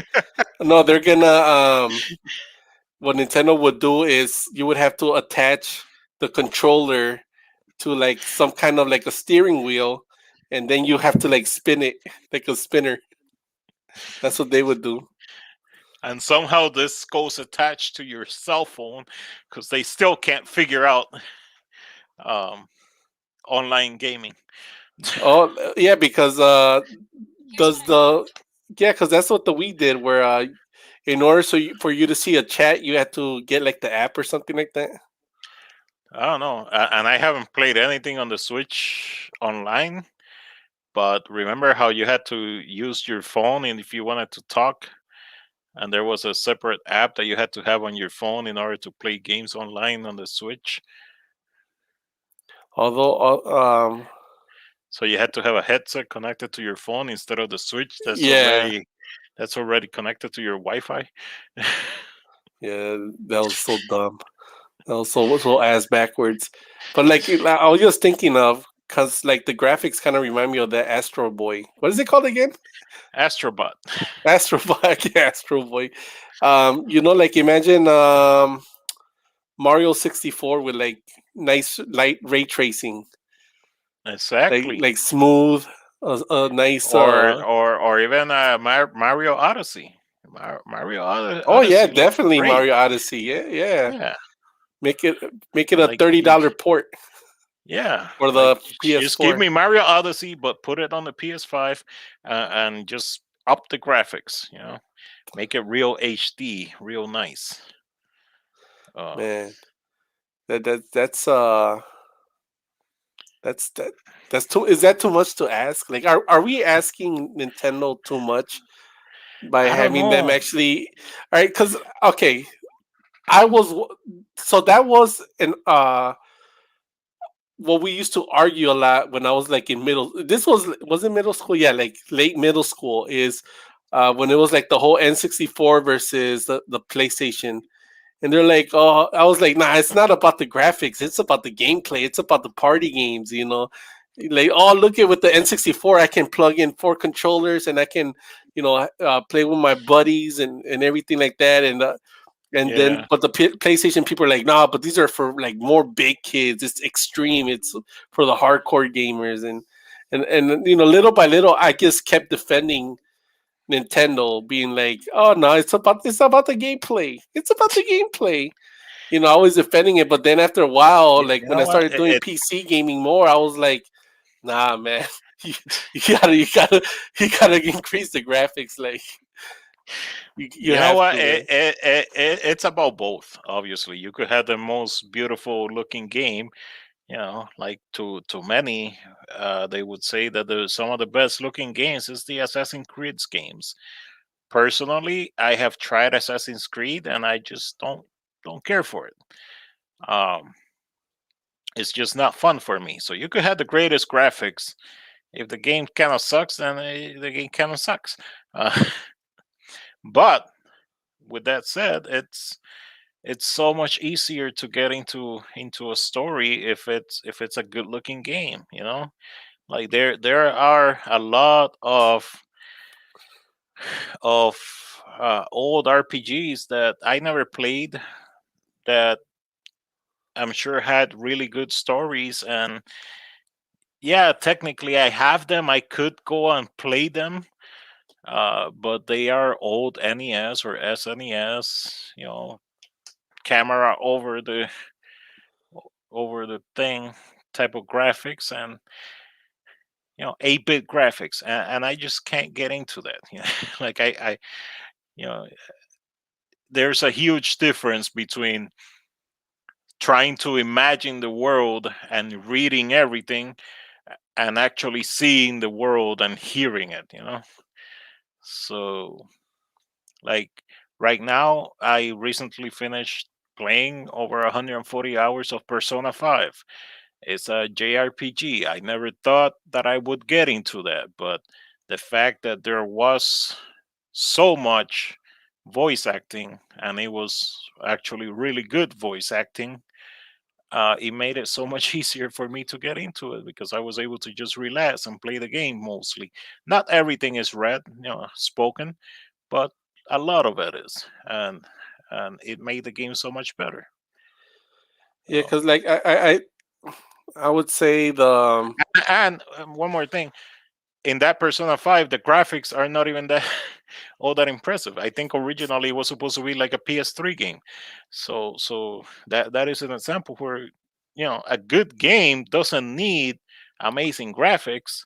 No, they're gonna what Nintendo would do is you would have to attach the controller to like some kind of like a steering wheel, and then you have to like spin it like a spinner. That's what they would do. And somehow this goes attached to your cell phone because they still can't figure out um, online gaming. Oh yeah, because does the yeah, because that's what the Wii did, where in order for you to see a chat, you had to get like the app or something like that. I don't know, and I haven't played anything on the Switch online. But remember how you had to use your phone, and if you wanted to talk, and there was a separate app that you had to have on your phone in order to play games online on the Switch. Although, So you had to have a headset connected to your phone instead of the Switch yeah, that's already connected to your Wi-Fi. yeah, that was so dumb. That was so ass backwards. But like, I was just thinking of because like the graphics kind of remind me of that Astro Boy. What is it called again? Astrobot. Astro Boy, yeah, Astro Boy. Like imagine Mario 64 with like nice light ray tracing, Exactly. like smooth, a nice. Or even Mario Odyssey. Mario Oh yeah, Odyssey looks definitely great. Mario Odyssey. Yeah, yeah. Yeah. Make it a Like $30 port yeah, for like the just give PS4. me Mario Odyssey, but put it on the PS5 and just up the graphics. Make it real HD, real nice. Man, that's too. Is that too much to ask? Like, are we asking Nintendo too much by I don't having them know. actually? All right, because okay, I was so that was an what we used to argue a lot when I was like in middle. This was in middle school, yeah, like late middle school is when it was like the whole N64 versus the PlayStation. And they're like, oh, I was like, nah, it's not about the graphics. It's about the gameplay. It's about the party games, Like, oh, look at with the N64, I can plug in 4 controllers and I can, play with my buddies and everything like that. And And then, Yeah. but the PlayStation people are like, nah, but these are for like more big kids. It's extreme. It's for the hardcore gamers, and little by little, I just kept defending Nintendo, being like, oh no, it's about the gameplay. It's about the gameplay. I was defending it, but then after a while, like You when know I what? started doing PC gaming more, I was like, nah, man, you, you gotta increase the graphics. Like you You know have what? to, man. It's about both. Obviously, you could have the most beautiful looking game. Like to many, they would say that some of the best looking games is the Assassin's Creed games. Personally, I have tried Assassin's Creed and I just don't care for it. Um, it's just not fun for me. So you could have the greatest graphics. If the game kind of sucks, then the game kind of sucks. Uh, but with that said, it's so much easier to get into a story if it's a good looking game. Like there are a lot of old RPGs that I never played that I'm sure had really good stories. And yeah, technically I have them. I could go and play them, but they are old NES or SNES. Camera over the thing type of graphics, and 8-bit graphics, and I just can't get into that. Like I you know there's a huge difference between trying to imagine the world and reading everything and actually seeing the world and hearing it. So, like, right now I recently finished playing over 140 hours of Persona 5. It's a JRPG. I never thought that I would get into that, but the fact that there was so much voice acting, and it was actually really good voice acting, it made it so much easier for me to get into it because I was able to just relax and play the game mostly. Not everything is read, spoken, but a lot of it is, and it made the game so much better. Yeah, Oh. because like I would say And one more thing, in that Persona 5, the graphics are not even that all that impressive. I think originally it was supposed to be like a PS3 game. So that is an example where a good game doesn't need amazing graphics,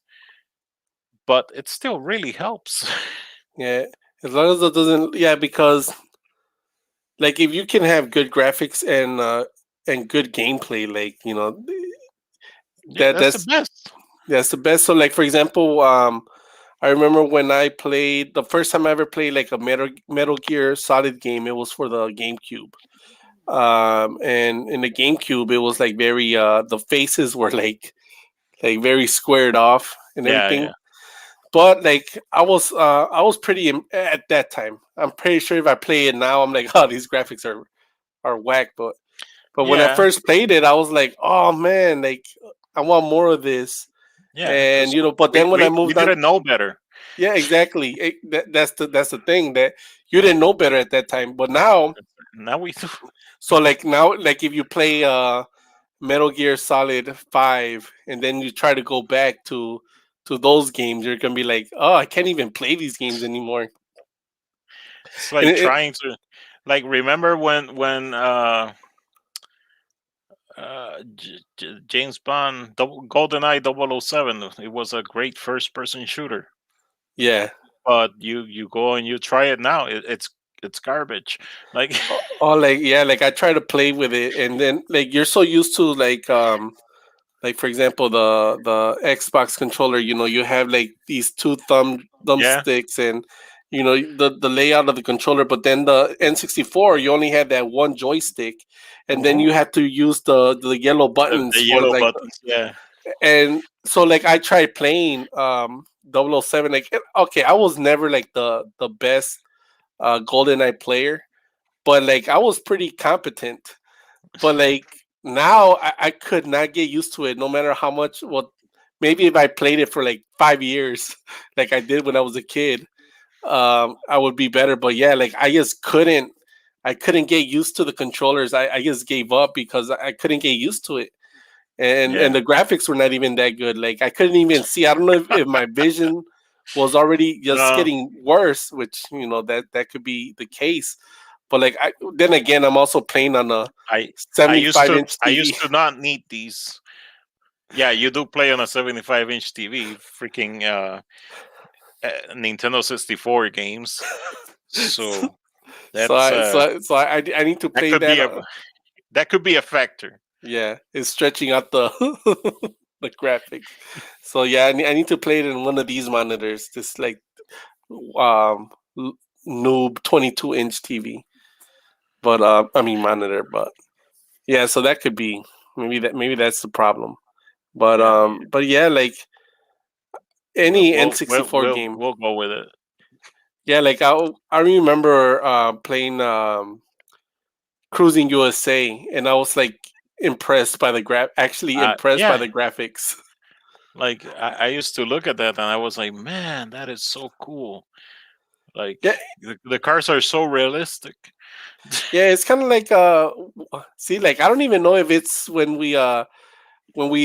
but it still really helps. yeah, as long as it doesn't, yeah, because like if you can have good graphics and good gameplay, like Yeah, that that's the that's best. that's the best. So like for example, I remember when I played the first time I ever played like a Metal Gear Solid game. It was for the GameCube. And in the GameCube, it was like very the faces were like very squared off and Yeah, everything. yeah, But like I was pretty at that time. I'm pretty sure if I play it now, I'm like, oh, these graphics are whack. But when I yeah, first played it, I was like, oh man, like I want more of this. yeah. And Because but we, then when I we we moved on, didn't know better. yeah, exactly. That's the thing that you didn't know better at that time. But now, Now we do. so like now, like if you play Metal Gear Solid 5 and then you try to go back to those games, you're gonna be like, oh, I can't even play these games anymore. It's And like trying to, like, remember when James Bond GoldenEye 007. It was a great first person shooter, yeah. but you go and you try it now. It's garbage. Like, Oh, like yeah, like I try to play with it, and then like you're so used to like for example the Xbox controller, you have like these two yeah, thumbsticks, and the layout of the controller, but then the N64 you only had that one joystick, and then hmm you had to use the yellow the buttons for yellow like, buttons. Yeah, and so like I tried playing 007, like okay, I was never like the best GoldenEye player, but like I was pretty competent. But like now, I could not get used to it, no matter how much. Well, maybe if I played it for like 5 years, like I did when I was a kid, I would be better. But yeah, like I just couldn't. I couldn't get used to the controllers. I just gave up because I couldn't get used to it. And the graphics were not even that good. Like I couldn't even see. I don't know if my vision was already just getting worse, which that could be the case. But like then again, I'm also playing on a 75-inch TV. I used to not need these. Yeah, you do play on a 75-inch TV, freaking Nintendo 64 games. So that's so I need to play that. That could be a factor. Yeah, it's stretching out the the graphics. So yeah, I need to play it in one of these monitors. This like noob 22-inch TV. But I mean monitor. But yeah, so that could be maybe that's the problem. But yeah, like any N64 game, we'll go with it. Yeah, like I remember playing Cruising USA, and I was like impressed by the impressed by the graphics. Like I used to look at that and I was like, man, that is so cool. Like the cars are so realistic. Yeah, it's kind of like see, like I don't even know if it's when we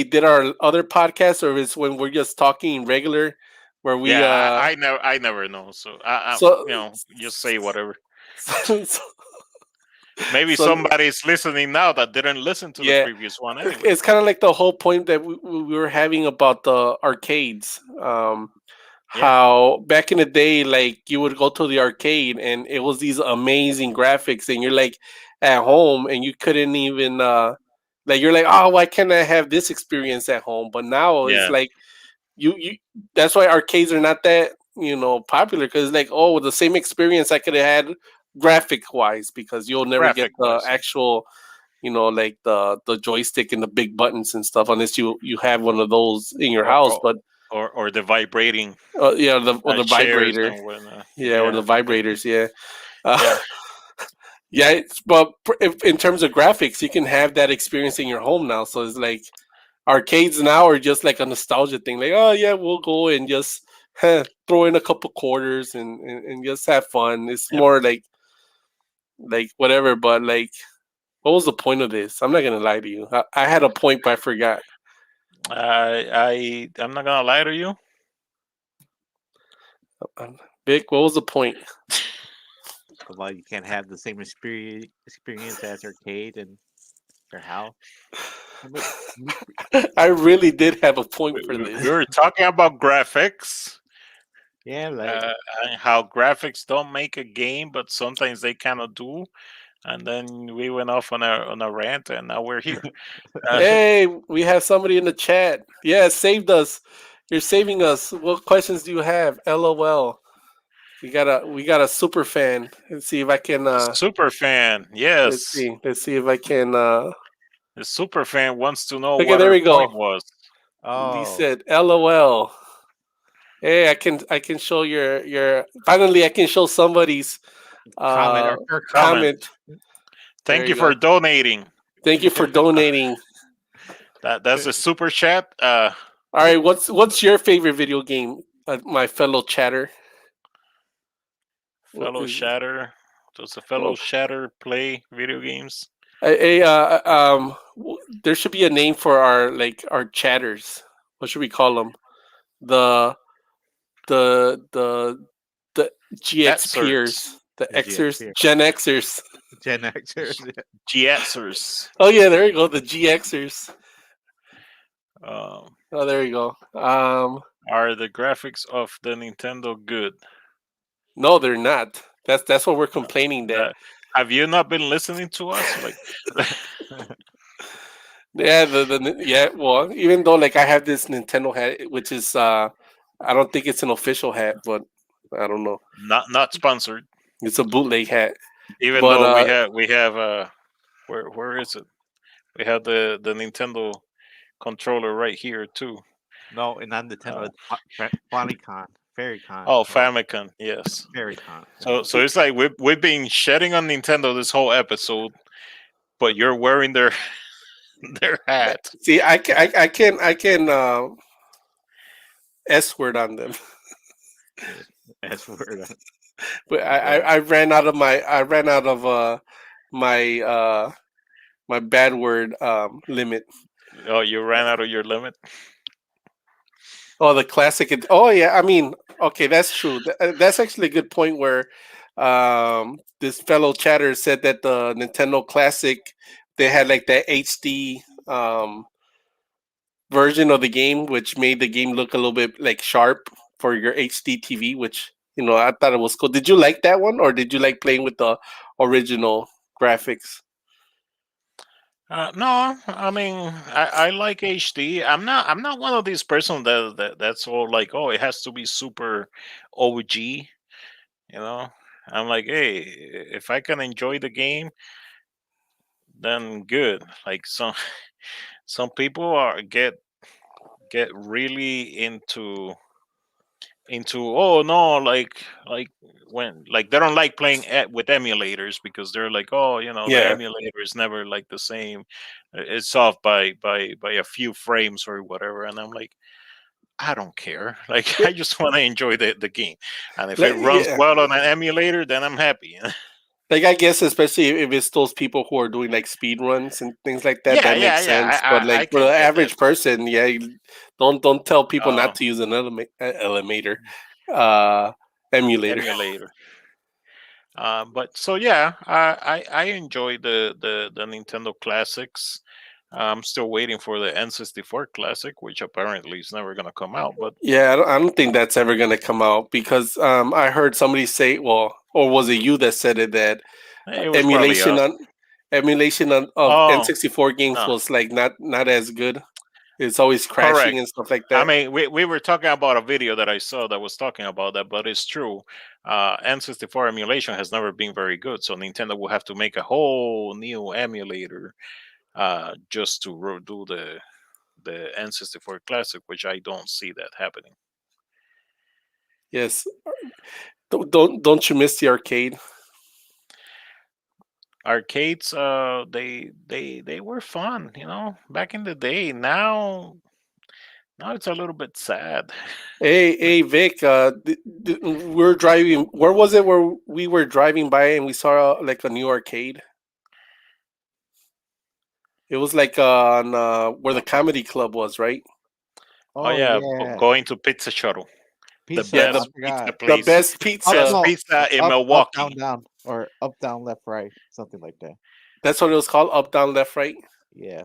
did our other podcast or if it's when we're just talking regular, where we I never know. So I just say whatever. Maybe somebody's listening now that didn't listen to the previous one. Anyway. It's kind of like the whole point that we were having about the arcades. How back in the day, like you would go to the arcade and it was these amazing graphics, and you're like at home and you couldn't even like you're like, oh, why can't I have this experience at home? But now it's like you that's why arcades are not that popular, because like, oh, the same experience I could have had graphic wise, because you'll never get the actual like the joystick and the big buttons and stuff unless you have one of those in your house. But or the vibrating or the vibrator or the vibrators but in terms of graphics, you can have that experience in your home now. So it's like arcades now are just like a nostalgia thing, like, oh yeah, we'll go and just throw in a couple quarters and just have fun. It's more like whatever. But like, what was the point of this? I'm not gonna lie to you. I had a point, but I forgot. I'm not gonna lie to you. Vic, what was the point? Well, you can't have the same experience as arcade in your house. I really did have a point for this. We were talking about graphics. Yeah, like how graphics don't make a game, but sometimes they kind of do. And then we went off on a rant, and now we're here. Hey, we have somebody in the chat. Yeah, saved us. You're saving us. What questions do you have? LOL. We got a super fan. Let's see if I can. Super fan, yes. Let's see if I can. The super fan wants to know what there we go. Point was. Oh. He said, "LOL." Hey, I can show your. Finally, I can show somebody's comment. Thank you for donating. Thank you for donating. That's a super chat. All right, what's your favorite video game, my fellow chatter? Fellow chatter. Does a fellow chatter play video games? There should be a name for our chatters. What should we call them? The GXPers, the Xers, Gen Xers. Gen Xers. GXers. Oh yeah, there you go, the GXers. Oh, there you go. Are the graphics of the Nintendo good? No, they're not. That's what we're complaining that. Have you not been listening to us? Like, yeah, well, even though like I have this Nintendo hat, which is I don't think it's an official hat, but I don't know. Not sponsored. It's a bootleg hat. Even though we have where is it? We have the Nintendo controller right here too. No, and not Nintendo. Famicom. Famicom. Oh, Famicom. Yes. Famicom. So it's like we've been shedding on Nintendo this whole episode, but you're wearing their hat. See, I can S word on them. S word. But Yeah. I ran out of my my bad word limit. Oh, you ran out of your limit. Oh, the classic. Oh, yeah. I mean, okay, that's true. That's actually a good point where this fellow chatter said that the Nintendo Classic they had like that HD version of the game, which made the game look a little bit like sharp for your HD TV. Which I thought it was cool. Did you like that one, or did you like playing with the original graphics? No, I mean I like HD. I'm not one of these person that's all like, oh, it has to be super OG. You know, I'm like, hey, if I can enjoy the game, then good. Like some people are get really into, oh no, like when like they don't like playing with emulators because they're like, oh, the Yeah. emulator is never like the same. It's off by a few frames or whatever, and I'm like, I don't care. Like, Yeah. I just want to enjoy the game, and if it runs Yeah. well on an emulator, then I'm happy. Like I guess especially if it's those people who are doing like speed runs and things like that, Yeah, that yeah, makes yeah. sense. I But I, like I for can the get that. average person, yeah, don't tell people Uh, not to use an elevator, uh, emulator. Emulator. But so yeah, I enjoy the Nintendo classics. I'm still waiting for the N64 classic, which apparently is never gonna come out. But Yeah, I don't think that's ever gonna come out because I heard somebody say, well, or was it you that said it that it was probably emulation us. on of Oh N64 games no, was like not as good. It's always crashing correct. and stuff like I that. mean, we were talking about a video that I saw that was talking about that, but it's true. N64 emulation has never been very good, so Nintendo will have to make a whole new emulator just to do the N64 classic, which I don't see that happening. Yes, don't you miss the arcade? Arcades, they were fun, back in the day. Now it's a little bit sad. Hey, Vic. We're driving. Where was it? Where we were driving by and we saw like a new arcade. It was like on where the comedy club was, right? Oh Oh yeah, yeah, going to Pizza Shuttle, the pizza. Yeah, I best the pizza forgot. the place, best Up best pizza. no, pizza in up down Milwaukee. down or up down left right, something like that. That's what it was called. Up, down, left, right. Yeah.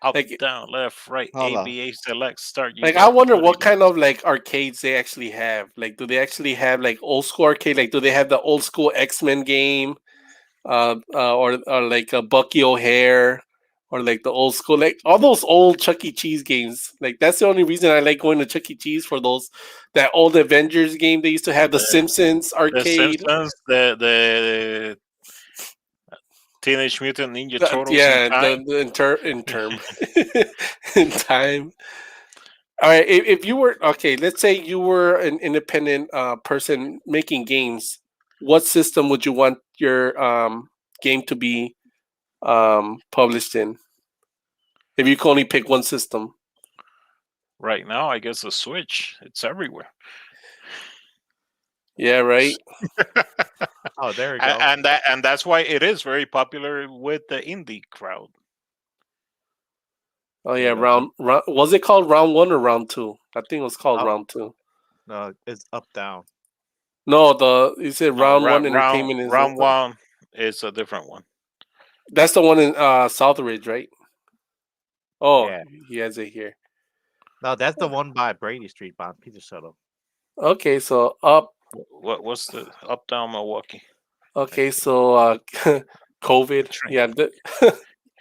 Up, Like down, left, right, Hold on. ABA, select, start. You like I got wonder 30 what kind minutes. of like arcades they actually have. Like, do they actually have like old school arcade? Like, do they have the old school X-Men game? Or like a Bucky O'Hare, or like the old school, like all those old Chuck E. Cheese games. Like that's the only reason I like going to Chuck E. Cheese for those that old Avengers game they used to have, the The, Simpsons the arcade. Simpsons, the Teenage Mutant Ninja Turtles in Yeah, time. the in term in time. All right, if you were okay, let's say you were an independent person making games. What system would you want your game to be published in? If you could only pick one system. Right now, I guess the Switch. It's everywhere. Yeah, right. Oh, there we go. And that's why it is very popular with the indie crowd. Oh yeah, You know, round was it called round one or round two? I think it was called Up. round two. No, it's up down. No, the you said no, round one round entertainment is round one is a different one. that's the one in Southridge, right? Oh, Yeah. he has it here. No, that's the one by Brady Street by Pizza Shuttle. Okay, so up. What's the up down Milwaukee? Okay, so COVID. Train. Yeah,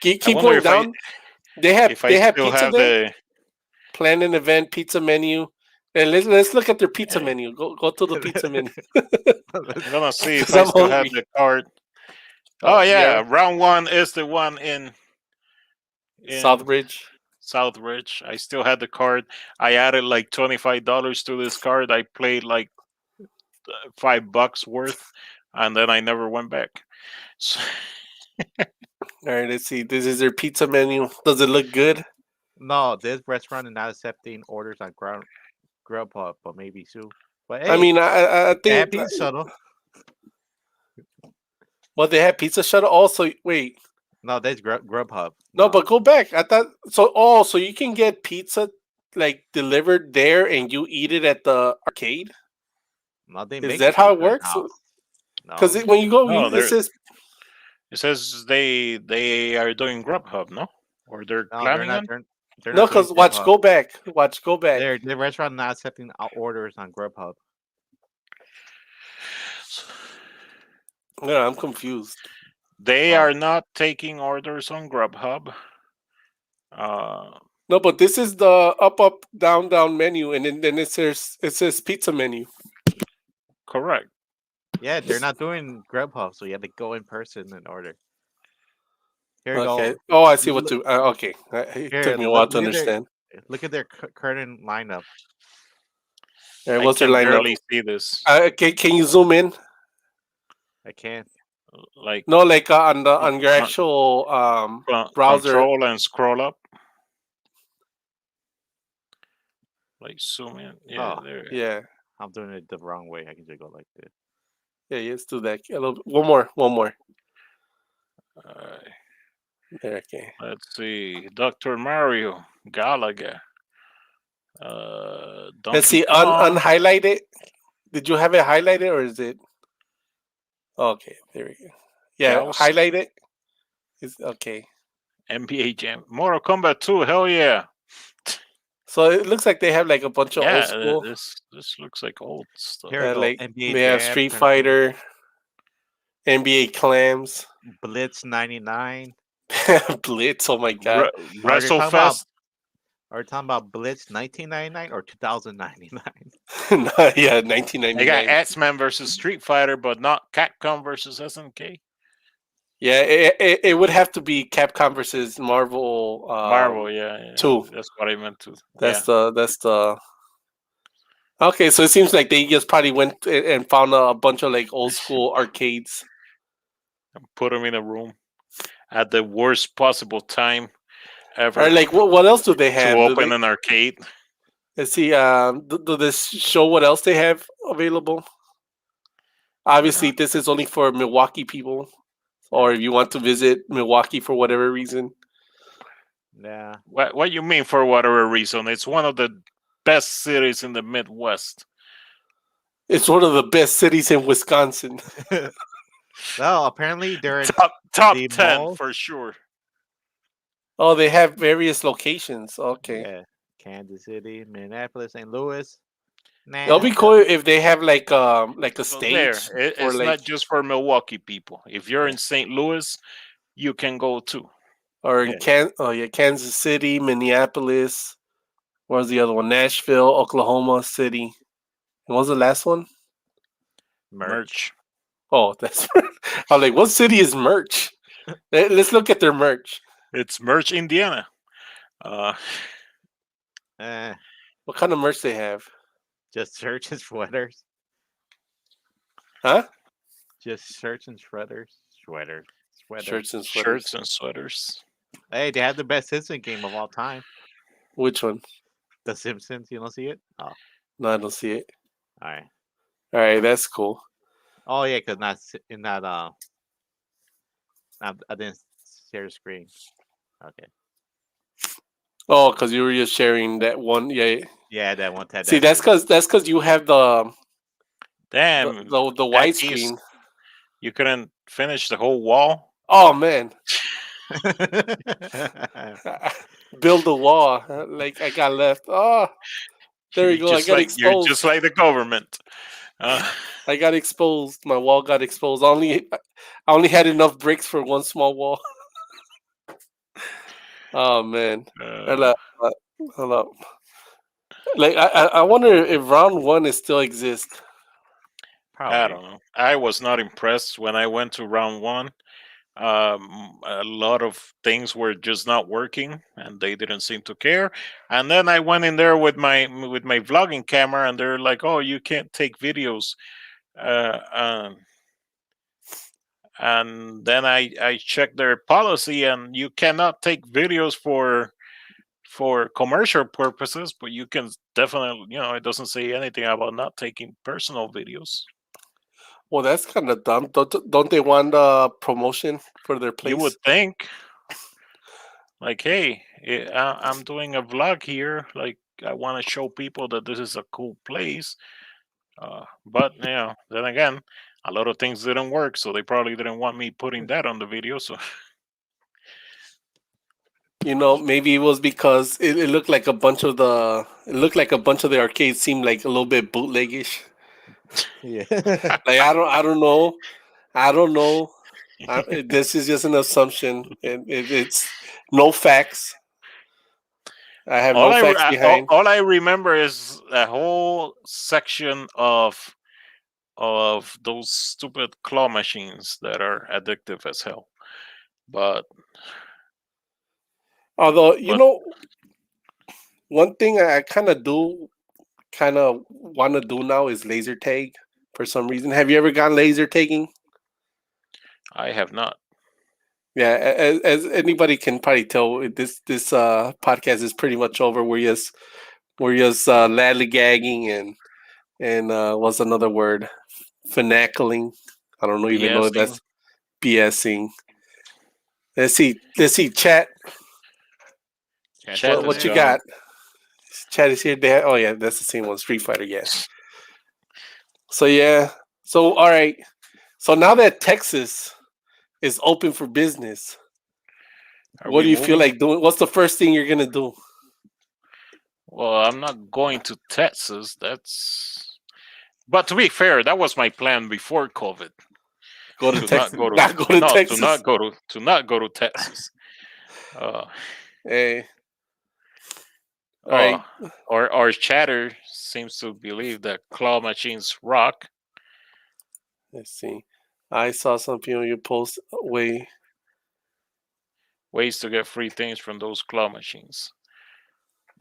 keep I keep wonder going down. They have if I they have still pizza have there. the. Plan an event pizza menu. And let's look at their pizza menu. Go to the pizza menu I'm gonna see if because I I'm still have hungry. the card. Oh Yeah, yeah, round one is the one in Southbridge. Southridge. I still had the card. I added like $25 to this card. I played like $5 worth, and then I never went back. So, All right, let's see. This is their pizza menu. Does it look good? No, this restaurant is not accepting orders on Grubhub, but maybe soon. But I hey, mean, I they have think Pizza Shuttle. Well, they had Pizza Shuttle. Also, wait, No, that's Grubhub. no, but go back. I thought so. Oh, so you can get pizza like delivered there, and you eat it at the arcade. No, they Is make that the how it pizza works? in-house. Because No, when you go, No, it says it says they are doing Grubhub, no, or they're no, they're planning not. on. They're no. not doing Because watch, Grubhub. go back. Watch, go back. The restaurant not accepting orders on Grubhub. Yeah, I'm confused. They Oh, are not taking orders on Grubhub. Uh, No, but this is the up, down menu, and then it says pizza menu. correct. yeah, they're not doing Grubhub, so you have to go in person and order. Here you Okay. go. Oh, I see what Look, to. Okay, it here, took me a while to look at their understand. current lineup. All right, I what's their can lineup? barely see this. Can you zoom in? I can't. Like No, like on con- your con- actual browser. control and scroll up. Like zoom in. Yeah, Oh, there. Yeah, I'm doing it the wrong way. I can just go like this. yeah. Let's do that. A little, one more. Uh, There, okay. let's see. Dr. Mario, Galaga, Let's Donkey see. Kong, Unhighlight it. Did you have it highlighted or is it? Okay, there we go. Yeah, Gauss, highlight it. It's okay. NBA Jam, Mortal Kombat 2. Hell yeah. So it looks like they have like a bunch of old Yeah, school. this looks like old stuff. Here we go. Like NBA they have Jam, Street Tournament, Fighter, NBA Clams, Blitz 99. Blitz. Oh my god. Are they talking about? WrestleFest. Are you talking about Blitz 1999 or 2099? Yeah, They 1999. got X-Men versus Street Fighter, but not Capcom versus SNK. Yeah, it would have to be Capcom versus Marvel. Marvel, yeah, 2. that's what I meant to. That's Yeah, the. Okay, so it seems like they just probably went and found a bunch of like old school arcades. put them in a room at the worst possible time Or ever like, what else do they to have? open an arcade. Let's see. Do this show what else they have available? Obviously, this is only for Milwaukee people, or if you want to visit Milwaukee for whatever reason. Yeah. What you mean for whatever reason? It's one of the best cities in the Midwest. It's one of the best cities in Wisconsin. Well, apparently they're in Top the 10 mall. for sure. Oh, they have various locations. Okay, Yeah. Kansas City, Minneapolis, St. Louis. Nah. it'll be cool if they have like a So there, stage for it's like, not just for Milwaukee people. If you're in St. Louis, you can go too. or Yeah. Kansas City, Minneapolis. Where's the other one? Nashville, Oklahoma City. And what was the last one? Merch. Oh, that's. I'm like, what city is merch? Let's look at their merch. It's Merch, Indiana. Eh, What kind of merch they have? just search and sweaters. Huh? Just search and sweaters. Sweaters. Shirts and sweaters. Shirts and sweaters. Hey, they have the best Simpson game of all time. Which one? The Simpsons. You don't see it? Oh, all No, I don't see it. right. All right, that's cool. Oh yeah, because not in that. I didn't share the screen. Okay. Oh, because you were just sharing that one. Yeah. Yeah, that one. Had See, that that's because you have the Damn, the that piece, widescreen. you couldn't finish the whole wall. Oh man, screen. build the wall. Like I got left. Oh, there we You're go. I just got like you're exposed. just like the government. Uh, I got exposed. My wall got exposed. I only had enough bricks for one small wall. Oh man. Hold uh, up. Hold up. Like I wonder if round one is still exists. I Probably. don't know. I was not impressed when I went to round one. A lot of things were just not working, and they didn't seem to care. And then I went in there with my vlogging camera, and they're like, "Oh, you can't take videos." Uh, um, and then I checked their policy, and you cannot take videos for commercial purposes, but you can definitely, it doesn't say anything about not taking personal videos. Well, that's kind of dumb. Don't they want promotion for their place? You would think, like, hey, I'm doing a vlog here. Like, I want to show people that this is a cool place. But then again, a lot of things didn't work, so they probably didn't want me putting that on the video. So Maybe it was because it looked like a bunch of the arcades seemed like a little bit bootleggish. Yeah. Like I don't know. This is just an assumption, and it's no facts. I have no facts behind. all I remember is a whole section of those stupid claw machines that are addictive as hell. But Although one thing I kind of want to do now is laser tag for some reason. Have you ever gone laser tagging? I have not. Yeah, as anybody can probably tell, this podcast is pretty much over. We're just ladlygagging and what's another word? Finagling. I don't even know if that's BSing. Let's see, chat. What you got? Chat is here. Oh yeah, that's the same one. Street Fighter, yes. So yeah. So all right. So now that Texas is open for business, what do you feel like doing? What's the first thing you're gonna do? Well, I'm not going to Texas. But to be fair, that was my plan before COVID. Go to Texas. Not go to Texas. To not go to Texas. Hey. All right. Our chatter seems to believe that claw machines rock. Let's see. I saw something on your post. Ways to get free things from those claw machines.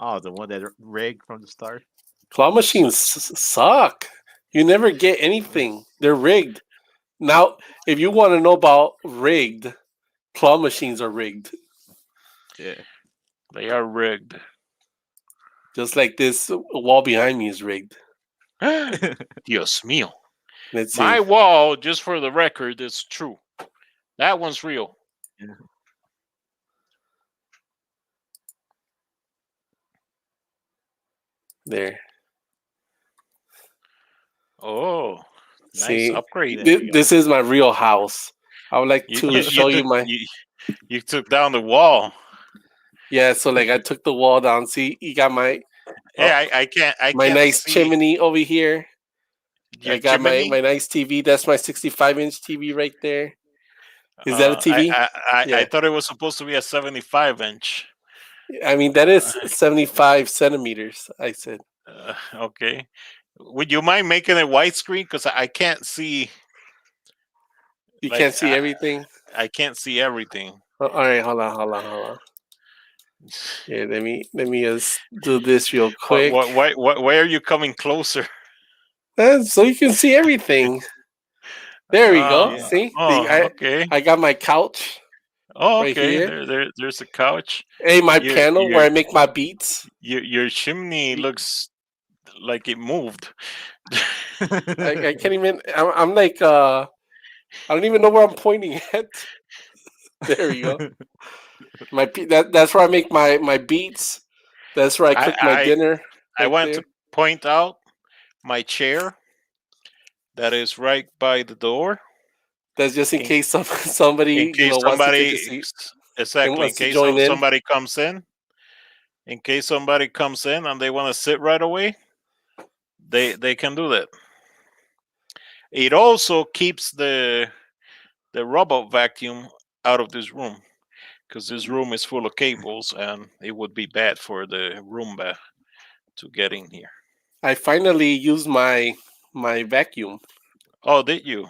Oh, the one that rigged from the start. Claw machines suck. You never get anything. They're rigged. Now, if you want to know about rigged, claw machines are rigged. Yeah, they are rigged. Just like this wall behind me is rigged. Dios mío. Let's see. My wall, just for the record, is true. That one's real. Yeah. There. Oh, nice upgrade. This is my real house. I would like to show you my. You took down the wall. Yeah, so like I took the wall down. See, you got my. Yeah, I can't. My nice chimney over here. I got my nice TV. That's my 65-inch TV right there. Is that a TV? I thought it was supposed to be a 75-inch. I mean, that is 75 centimeters, I said. Okay. Would you mind making it widescreen? Because I can't see. You can't see everything? I can't see everything. All right, hold on. Yeah, let me just do this real quick. Why are you coming closer? So you can see everything. There we go. Yeah. See? Okay. I got my couch. Oh, okay. Right there's a couch. Hey, my piano where I make my beats. Your chimney looks like it moved. I can't even. I'm like I don't even know where I'm pointing at. There we go. That's where I make my beats. That's where I cook my dinner. I want to point out my chair that is right by the door. That's just in case somebody wants to take a seat. Exactly. In case somebody comes in. In case somebody comes in and they want to sit right away, they can do that. It also keeps the robot vacuum out of this room, because this room is full of cables and it would be bad for the Roomba to get in here. I finally used my vacuum. Oh, did you?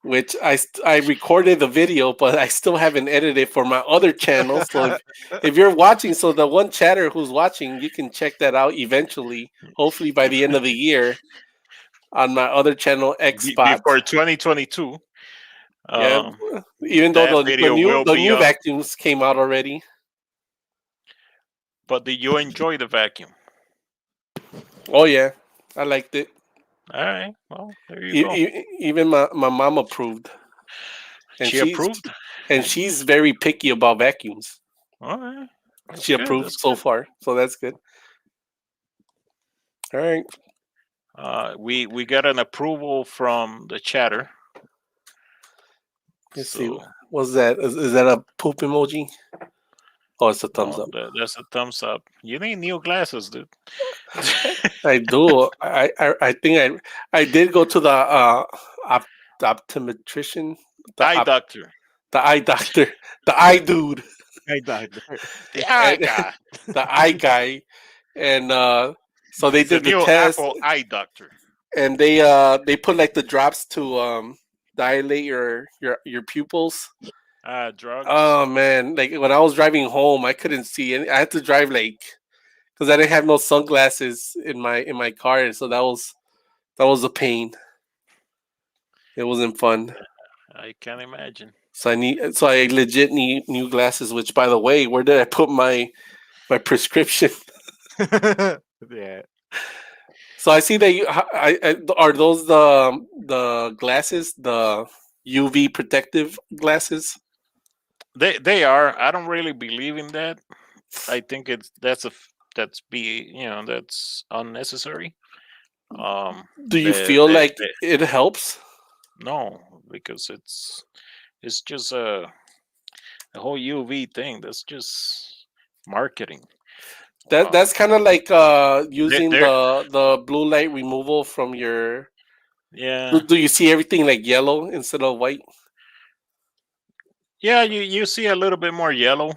Which I recorded the video, but I still haven't edited it for my other channel. So if you're watching, so the one chatter who's watching, you can check that out eventually, hopefully by the end of the year, on my other channel, Xbox. Before 2022. Yeah, even though the new vacuums came out already. But did you enjoy the vacuum? Oh yeah, I liked it. All right. Well, there you go. Even my mom approved, and She approved. she's very picky about vacuums. All right. That's She good. approved That's so good. far, so that's good. All right. We got an approval from the chatter. Let's see. So What's that? Is that a poop emoji? Oh, it's a thumbs no, up. that's a thumbs up. You need new glasses, dude. I do. I think I did go to the optometrician, the Eye doctor. the eye doctor, the eye dude, I died. The eye and guy. the eye guy, and so they He's the did the new test, Apple eye doctor. and they put like the drops to dilate your pupils. Drugs. Oh man, like when I was driving home, I couldn't see any. I had to drive like because I didn't have no sunglasses in my car, so that was a pain. It wasn't fun. I can imagine. So I legit need new glasses. Which, by the way, where did I put my prescription? Yeah. So I see that are those the glasses, the UV protective glasses. They are. I don't really believe in that. I think that's unnecessary. Do you feel like the it helps? no, because it's just a whole UV thing. That's just marketing. That's kind of like using They're the blue light removal from your. yeah. Do you see everything like yellow instead of white? Yeah, you see a little bit more yellow.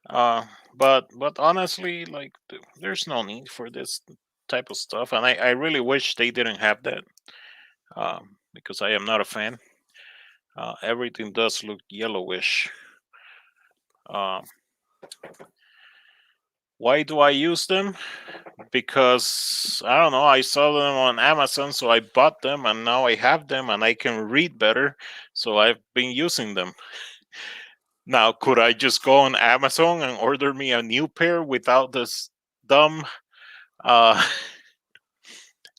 But honestly, like there's no need for this type of stuff, and I really wish they didn't have that. Because I am not a fan. Everything does look yellowish. Um, why do I use them? Because I don't know. I saw them on Amazon, so I bought them, and now I have them, and I can read better. So I've been using them. Now, could I just go on Amazon and order me a new pair without this dumb uh,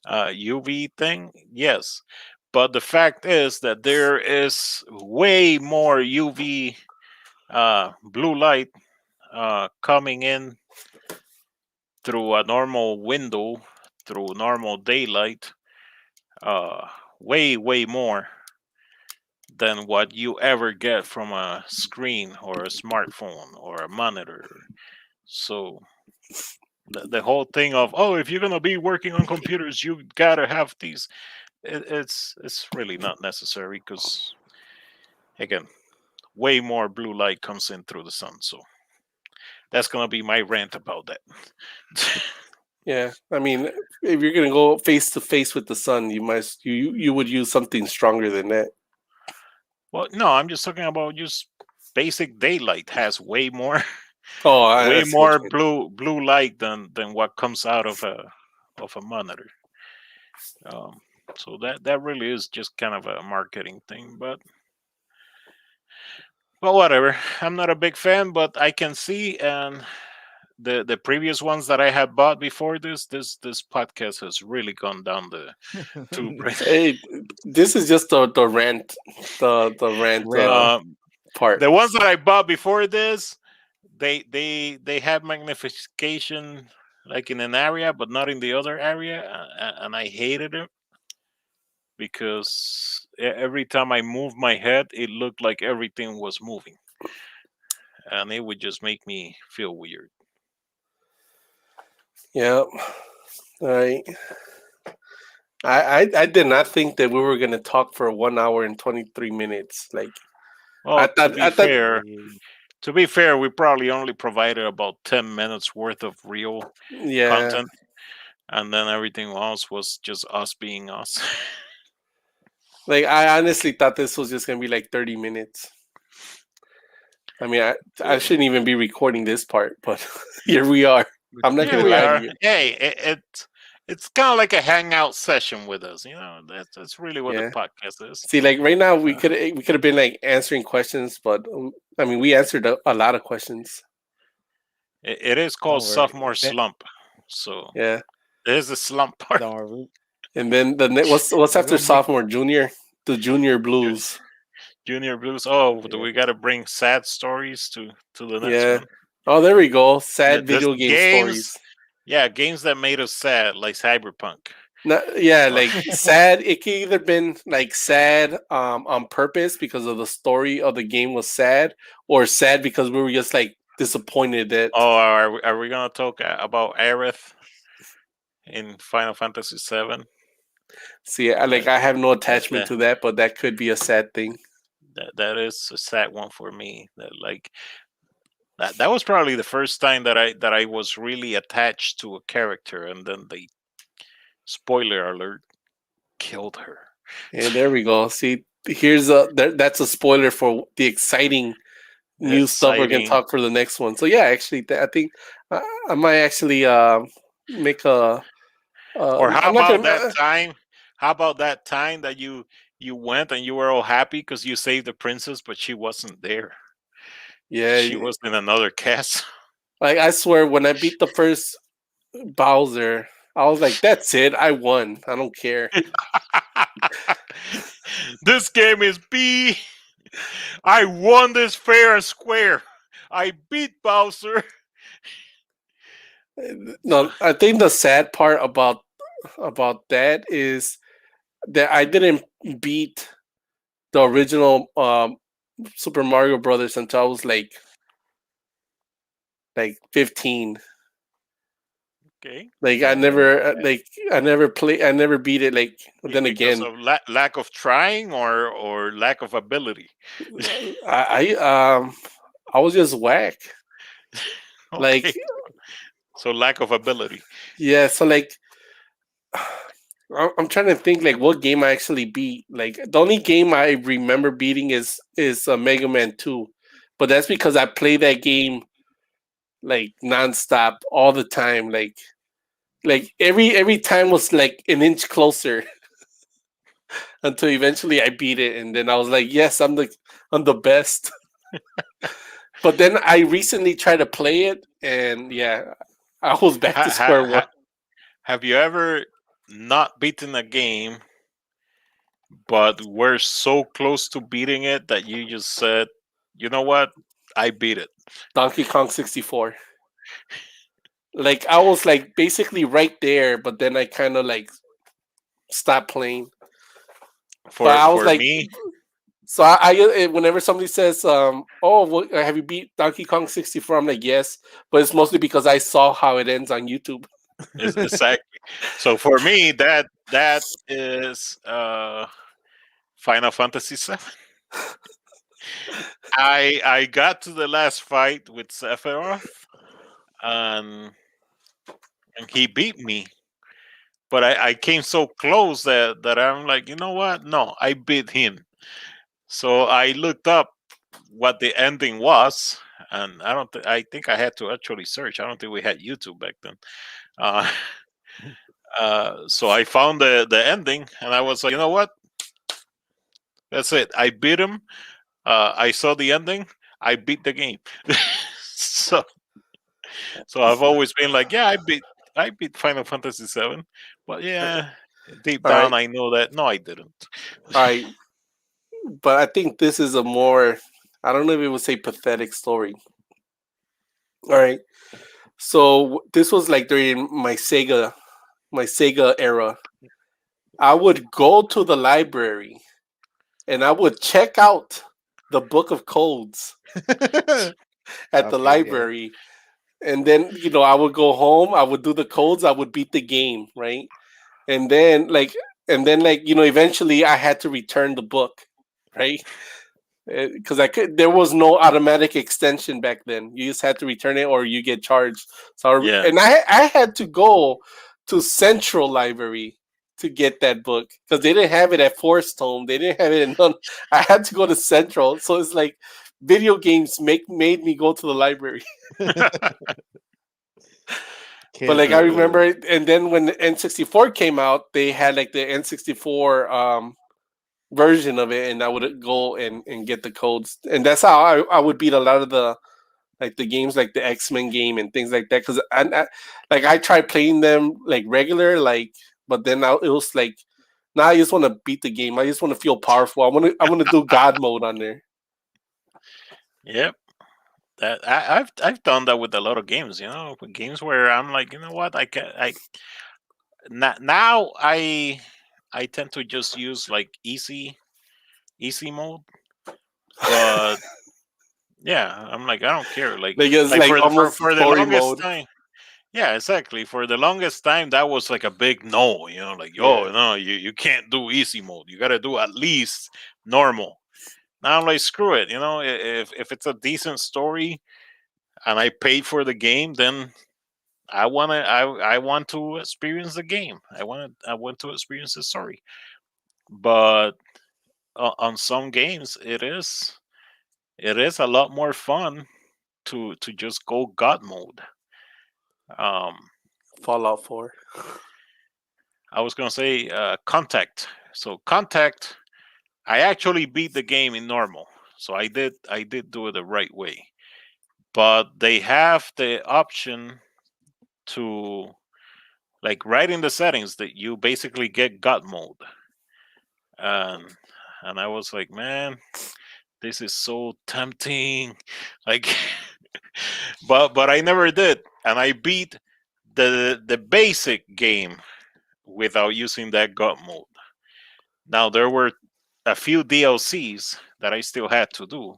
UV thing? Yes. But the fact is that there is way more UV blue light coming in through a normal window, through normal daylight, uh, way more than what you ever get from a screen or a smartphone or a monitor. So the whole thing of, oh, if you're gonna be working on computers, you gotta have these. It's really not necessary because again, way more blue light comes in through the sun. So that's gonna be my rant about that. Yeah, I mean, if you're gonna go face to face with the sun, you would use something stronger than that. Well, no, I'm just talking about just basic daylight has way more Oh, I way see what more you blue light than what comes out of a monitor. Um, so that really is just kind of a marketing thing, but well, whatever. I'm not a big fan, but I can see and the previous ones that I had bought before this podcast has really gone down the tube. mean. Hey, this is just the rant, the rant Random. part. The ones that I bought before this, they had magnification like in an area, but not in the other area, and I hated it because every time I moved my head, it looked like everything was moving, and it would just make me feel weird. Yeah. All right. I did not think that we were gonna talk for 1 hour and 23 minutes. Like Well, I thought to be fair, we probably only provided about 10 minutes worth of real yeah. content, and then everything else was just us being us. Like I honestly thought this was just gonna be like 30 minutes. I mean, I shouldn't even be recording this part, but here we are. I'm not Here gonna we lie to are. you. Hey, it's kind of like a hangout session with us. You know, that's really what the Yeah. podcast is. See, like right now, Uh, we could have been like answering questions, but I mean, we answered a lot of questions. it is called Don't worry. Sophomore Slump. So Yeah, there's the slump part. Don't worry. And then what's We're after gonna make sophomore, junior, the junior Ju- blues. Junior Blues. Oh, do yeah. we got to bring sad stories to the next Yeah. one? Oh, there we go. Sad This video game games, stories. yeah, games that made us sad, like Cyberpunk. Yeah, Or- like sad. It could either been like sad on purpose because of the story of the game was sad, or sad because we were just like disappointed that. oh, are we gonna talk about Aerith in Final Fantasy VII? See, That, I have no that attachment that to that, but that could be a sad thing. that is a sad one for me. That like that was probably the first time that I was really attached to a character, and then they, spoiler alert, killed her. And there we go. See, that's a spoiler for the exciting new stuff we're gonna Exciting. talk for the next one. So yeah, actually, I think I might actually make a. Or how I'm not about gonna. that time? How about that time that you went and you were all happy because you saved the princess, but she wasn't there. Yeah, She was in another castle. like I swear, when I beat the first Bowser, I was like, "That's it, I won. I don't care." This game is B. I won this fair and square. I beat Bowser. No, I think the sad part about that is that I didn't beat the original Super Mario Brothers until I was like 15. Okay. Like I never beat it. Like then Because again, of lack of trying or lack of ability. I I was just whack. Like Okay. So lack of ability. yeah, so like I'm trying to think like what game I actually beat. Like the only game I remember beating is Mega Man 2, but that's because I played that game like nonstop all the time. Like every time was like an inch closer until eventually I beat it, and then I was like, yes, I'm the best. But then I recently tried to play it, and yeah, I was back to Ha, square ha, one. have you ever not beaten a game, but were so close to beating it that you just said, you know what? I beat it. Donkey Kong 64. Like I was like basically right there, but then I kind of like stopped playing. But For I was for like, me, so whenever somebody says, oh, have you beat Donkey Kong 64? I'm like, yes, but it's mostly because I saw how it ends on YouTube. is exactly. So for me, that is Final Fantasy VII. I got to the last fight with Sephiroth, and he beat me. But I came so close that I'm like, you know what? No, I beat him. So I looked up what the ending was, and I think I had to actually search. I don't think we had YouTube back then. Uh, so I found the ending, and I was like, you know what? That's it. I beat him. I saw the ending. I beat the game. so so I've always been like, yeah, I beat Final Fantasy VII, but yeah, deep All down right, I know that no, I didn't. all right, but I think this is a more, I don't know if it would say pathetic story. All right, so this was like during my Sega era. I would go to the library and I would check out the book of codes at the Okay. library. And then, I would go home, I would do the codes, I would beat the game, right? And then like, eventually I had to return the book, right? Because there was no automatic extension back then. You just had to return it or you get charged. Yeah. And I had to go to Central Library to get that book because they didn't have it at Forest Home. They didn't have it in none. I had to go to Central. So it's like video games made me go to the library. But like I remember it, and then when the N64 came out, they had like the N64 version of it, and I would go and get the codes, and that's how I would beat a lot of the games like the X-Men game and things like that. Because I tried playing them like regular, like But then it was like, now I just want to beat the game. I just want to feel powerful. I want to do God mode on there. Yep. That I've done that with a lot of games. With games where I'm like, you know what, now I tend to just use like easy mode, but yeah, I'm like, I don't care. Like Like it's like like for the almost for the story longest mode. time. Yeah, exactly. For the longest time, that was like a big no. Like, Yeah. oh no, you can't do easy mode. You got to do at least normal. Now I'm like, screw it. If it's a decent story and I paid for the game, then I want to experience the game. I want to experience the story. But on some games, it is a lot more fun to just go God mode. Um, Fallout 4. I was gonna say Contact. So Contact, I actually beat the game in normal. So I did do it the right way. But they have the option to, like, right in the settings, that you basically get God mode. And and I was like, man, this is so tempting. Like, but I never did. And I beat the basic game without using that God mode. Now there were a few DLCs that I still had to do,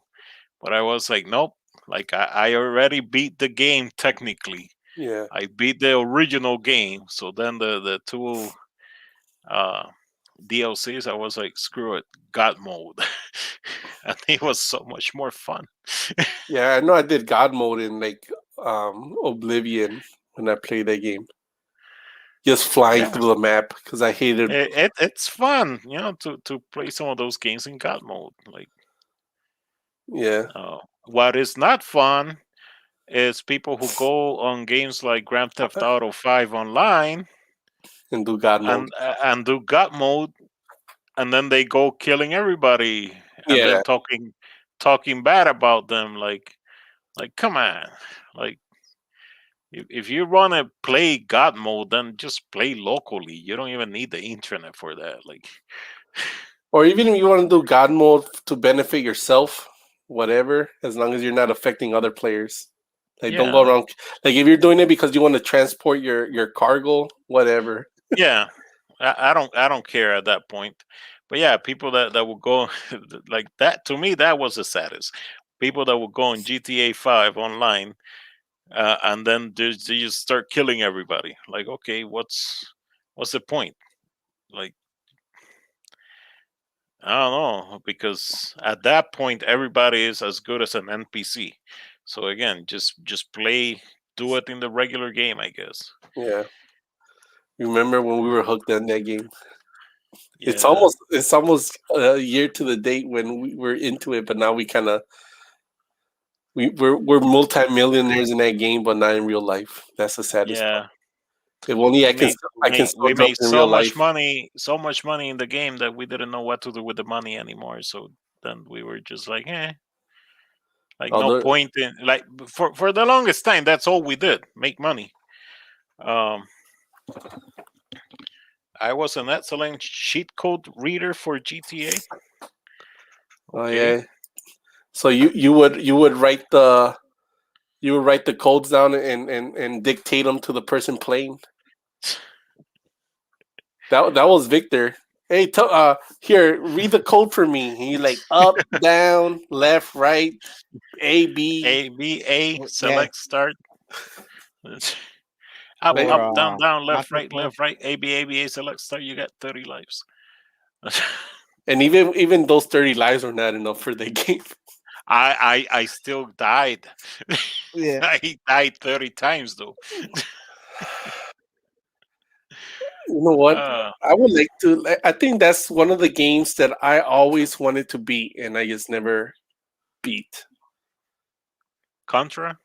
but I was like, nope. Like, I already beat the game technically. Yeah. I beat the original game. So then the two uh, DLCs, I was like, screw it, God mode. And it was so much more fun. Yeah, I know I did God mode in like Oblivion when I played that game. Just flying Yeah, through the map because I hated. it's fun, to play some of those games in God mode. Like, Yeah, what is not fun is people who go on games like Grand Theft Auto 5 online and do God mode. and do God mode, and then they go killing everybody and then Yeah, talking bad about them. Like, come on. Like, if you want to play God mode, then just play locally. You don't even need the internet for that. Like, or even if you want to do God mode to benefit yourself, whatever, as long as you're not affecting other players. Like, don't go yeah, around. Like, if you're doing it because you want to transport your cargo, whatever. yeah. I don't care at that point. But yeah, people that will go like that, to me, that was the saddest. People that will go on GTA 5 online, and then they just start killing everybody. Like, okay, what's the point? Like, I don't know, because at that point everybody is as good as an NPC. So again, just play, do it in the regular game, I guess. Yeah. Remember when we were hooked on that game? It's Yeah, almost a year to the date when we were into it, but now we kind of we're multimillionaires in that game, but not in real life. That's the saddest part. yeah. If only We made we I can made still we jump made in real life. so much money in the game that we didn't know what to do with the money anymore. So then we were just like, like, no Although, point in, like, for the longest time. That's all we did, make money. Um, I was an excellent cheat code reader for GTA. oh Okay. yeah. So you would write the codes down and dictate them to the person playing. That was Victor. Hey, here, read the code for me. He like up, down, left, right, A, B. A B A Yeah, select start. Up Right? or up down down left Microsoft. left right A B A B A select start. You got 30 lives. And even those 30 lives are not enough for the game. I still died. Yeah. I died 30 times though. You know what? Uh, I would like to. I think that's one of the games that I always wanted to beat, and I just never beat. Contra.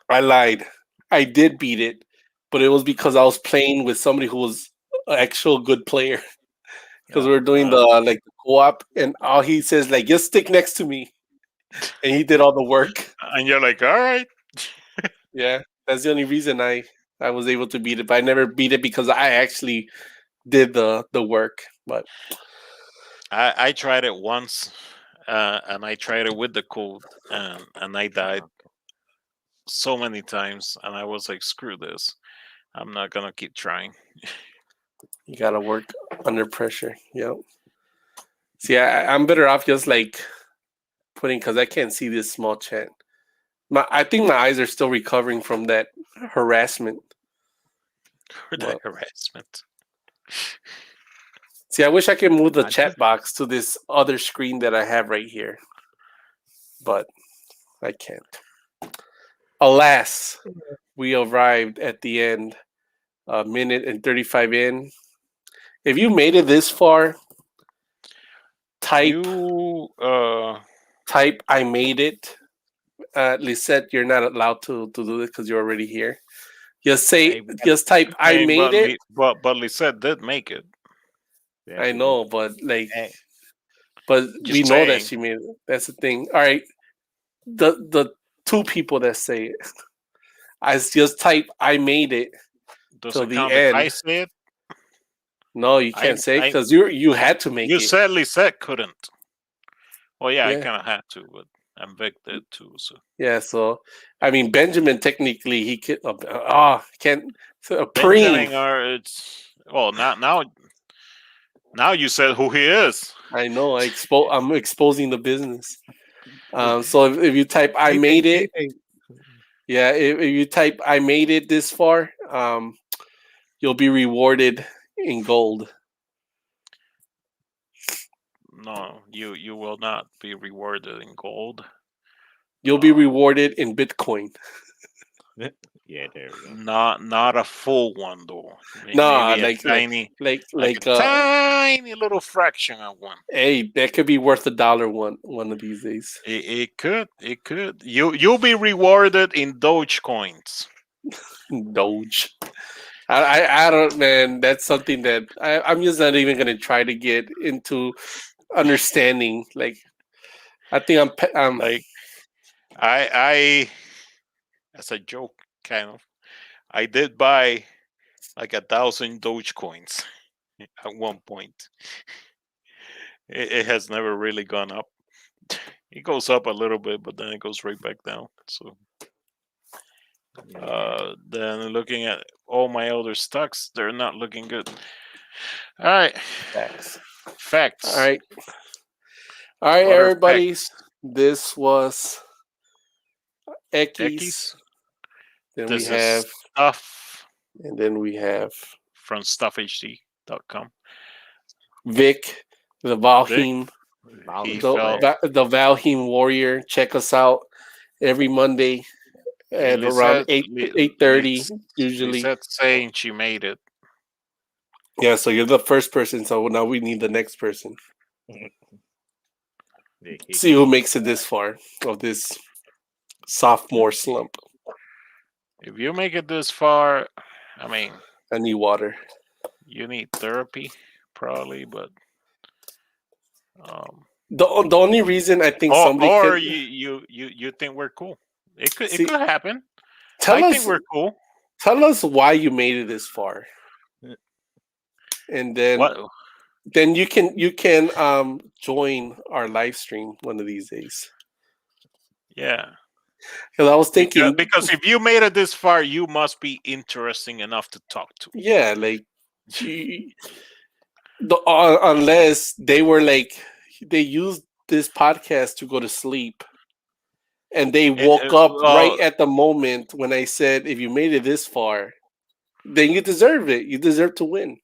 I lied. I did beat it, but it was because I was playing with somebody who was an actual good player. Because Yeah. we were doing the like the co-op, and all he says like, "Just stick next to me," and he did all the work. And you're like, all right. Yeah, that's the only reason I I was able to beat it, but I never beat it because I actually did the work. But I tried it once, and I tried it with the code, and I died so many times, and I was like, screw this. I'm not gonna keep trying. you gotta work under pressure. Yep. See, I'm better off just like putting because I can't see this small chat. I think my eyes are still recovering from that harassment. For the Well, harassment. see, I wish I could move the I chat just- box to this other screen that I have right here, but I can't. Alas, we arrived at the end, a minute and 35 in. If you made it this far, type You I made it. Lisette, you're not allowed to do this because you're already here. Just Hey, just type I hey, made it. but Lisette did make it. yeah, I she know, did. but like, Hey, but we Just know that saying. she made it. That's the thing. All right, the two people that say it, I just type I made it Does till it the count if I end. say it? No, you I can't say I because you had to make you it. said Lisette couldn't. Well, yeah, I Yeah, kind of had to, but I'm Vic did too. So yeah. So I mean, Benjamin technically he can. Can't. So, Benjamin, Preem. it's well now you said who he is. I know. I'm exposing the business. So if you type I anything, made it, anything. yeah. If you type I made it this far, you'll be rewarded in gold. No, you will not be rewarded in gold. You'll be rewarded in Bitcoin. Yeah, there we go. Not a full one though. Nah, Maybe a tiny, like a tiny little fraction of one. hey, that could be worth $1 one of these days. It could. You'll be rewarded in Doge coins. Doge. I don't, man. That's something that I'm just not even gonna try to get into understanding. Like, I think Like I as a joke kind of. I did buy like 1,000 Doge coins at one point. It has never really gone up. It goes up a little bit, but then it goes right back down. So then looking at all my other stocks, they're not looking good. All right, facts. facts. All right, Other everybody. facts. This was Ekis. Ekis. Then This we is have, stuff and then we have from stuffhd.com. Vic, the Valheim, He Violent felt Flair. the Valheim Warrior. Check us out every Monday at around 8:30 usually. Lisette saying she made it. Yeah, so you're the first person. So now we need the next person. See who makes it this far of this sophomore slump. If you make it this far, I mean, I need water. you need therapy probably, but The only reason I think somebody or could you think we're cool. It see, could happen. tell I us think we're cool. tell us why you made it this far, and then What? you can join our live stream one of these days. Yeah. Because I was thinking, Because if you made it this far, you must be interesting enough to talk to. yeah, like unless they were like they used this podcast to go to sleep. And they woke up right at the moment when I said, if you made it this far, then you deserve it. You deserve to win.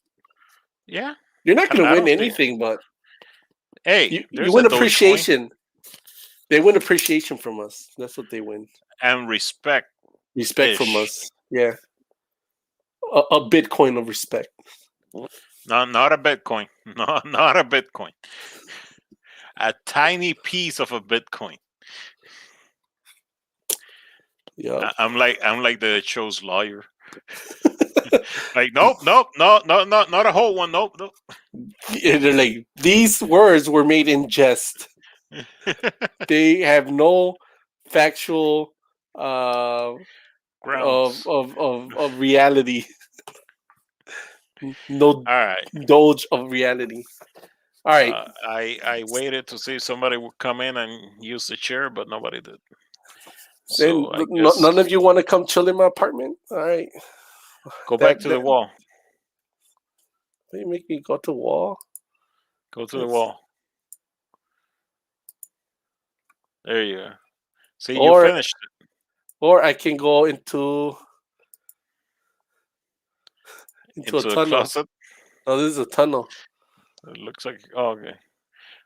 Yeah. You're not going to I win don't think- anything, but Hey, you win appreciation. They win appreciation from us. That's what they win. And respect. Respect from us. Yeah. A Bitcoin of respect. No, not a Bitcoin. No, not a Bitcoin. A tiny piece of a Bitcoin. Yeah. I'm like the show's lawyer. Like nope, not a whole one. Nope. They're like, these words were made in jest. They have no factual Backgrounds. of reality. No All right. doge of reality. All right. I waited to see if somebody would come in and use the chair, but nobody did. Then So I guess none of you want to come chill in my apartment. All right. go back to the wall. You make me go to wall. Go to the wall. There you go. See, you Or finished it. or I can go into a Into the tunnel. closet. Oh, this is a tunnel. It looks like okay.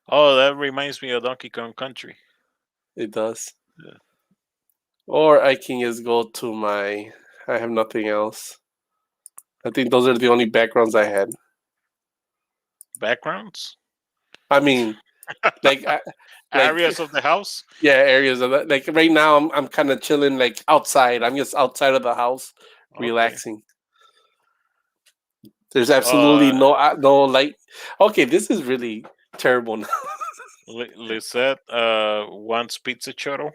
Oh, that reminds me of Donkey Kong Country. It does. Yeah. Or I can just go to my. I have nothing else. I think those are the only backgrounds I had. Backgrounds? I mean, like Areas of the house? Yeah, areas of that. Like right now, I'm kind of chilling, like outside. I'm just outside of the house, Okay. relaxing. There's absolutely no light. Okay, this is really terrible now. Lisette wants pizza churro.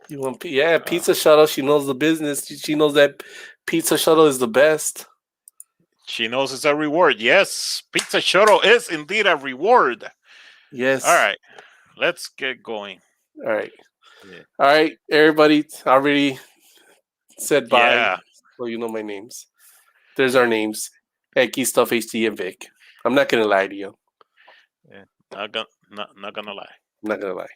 You want pizza shuttle? She knows the business. She knows that pizza shuttle is the best. She knows it's a reward. Yes, pizza churro is indeed a reward. Yes. All right, let's get going. All right. Yeah. All right, everybody. Already said bye. Yeah. So you know my names. There's our names. Eki, Stuff, HD, and Vic. I'm not gonna lie to you. Yeah. Not gonna lie. I'm not gonna lie.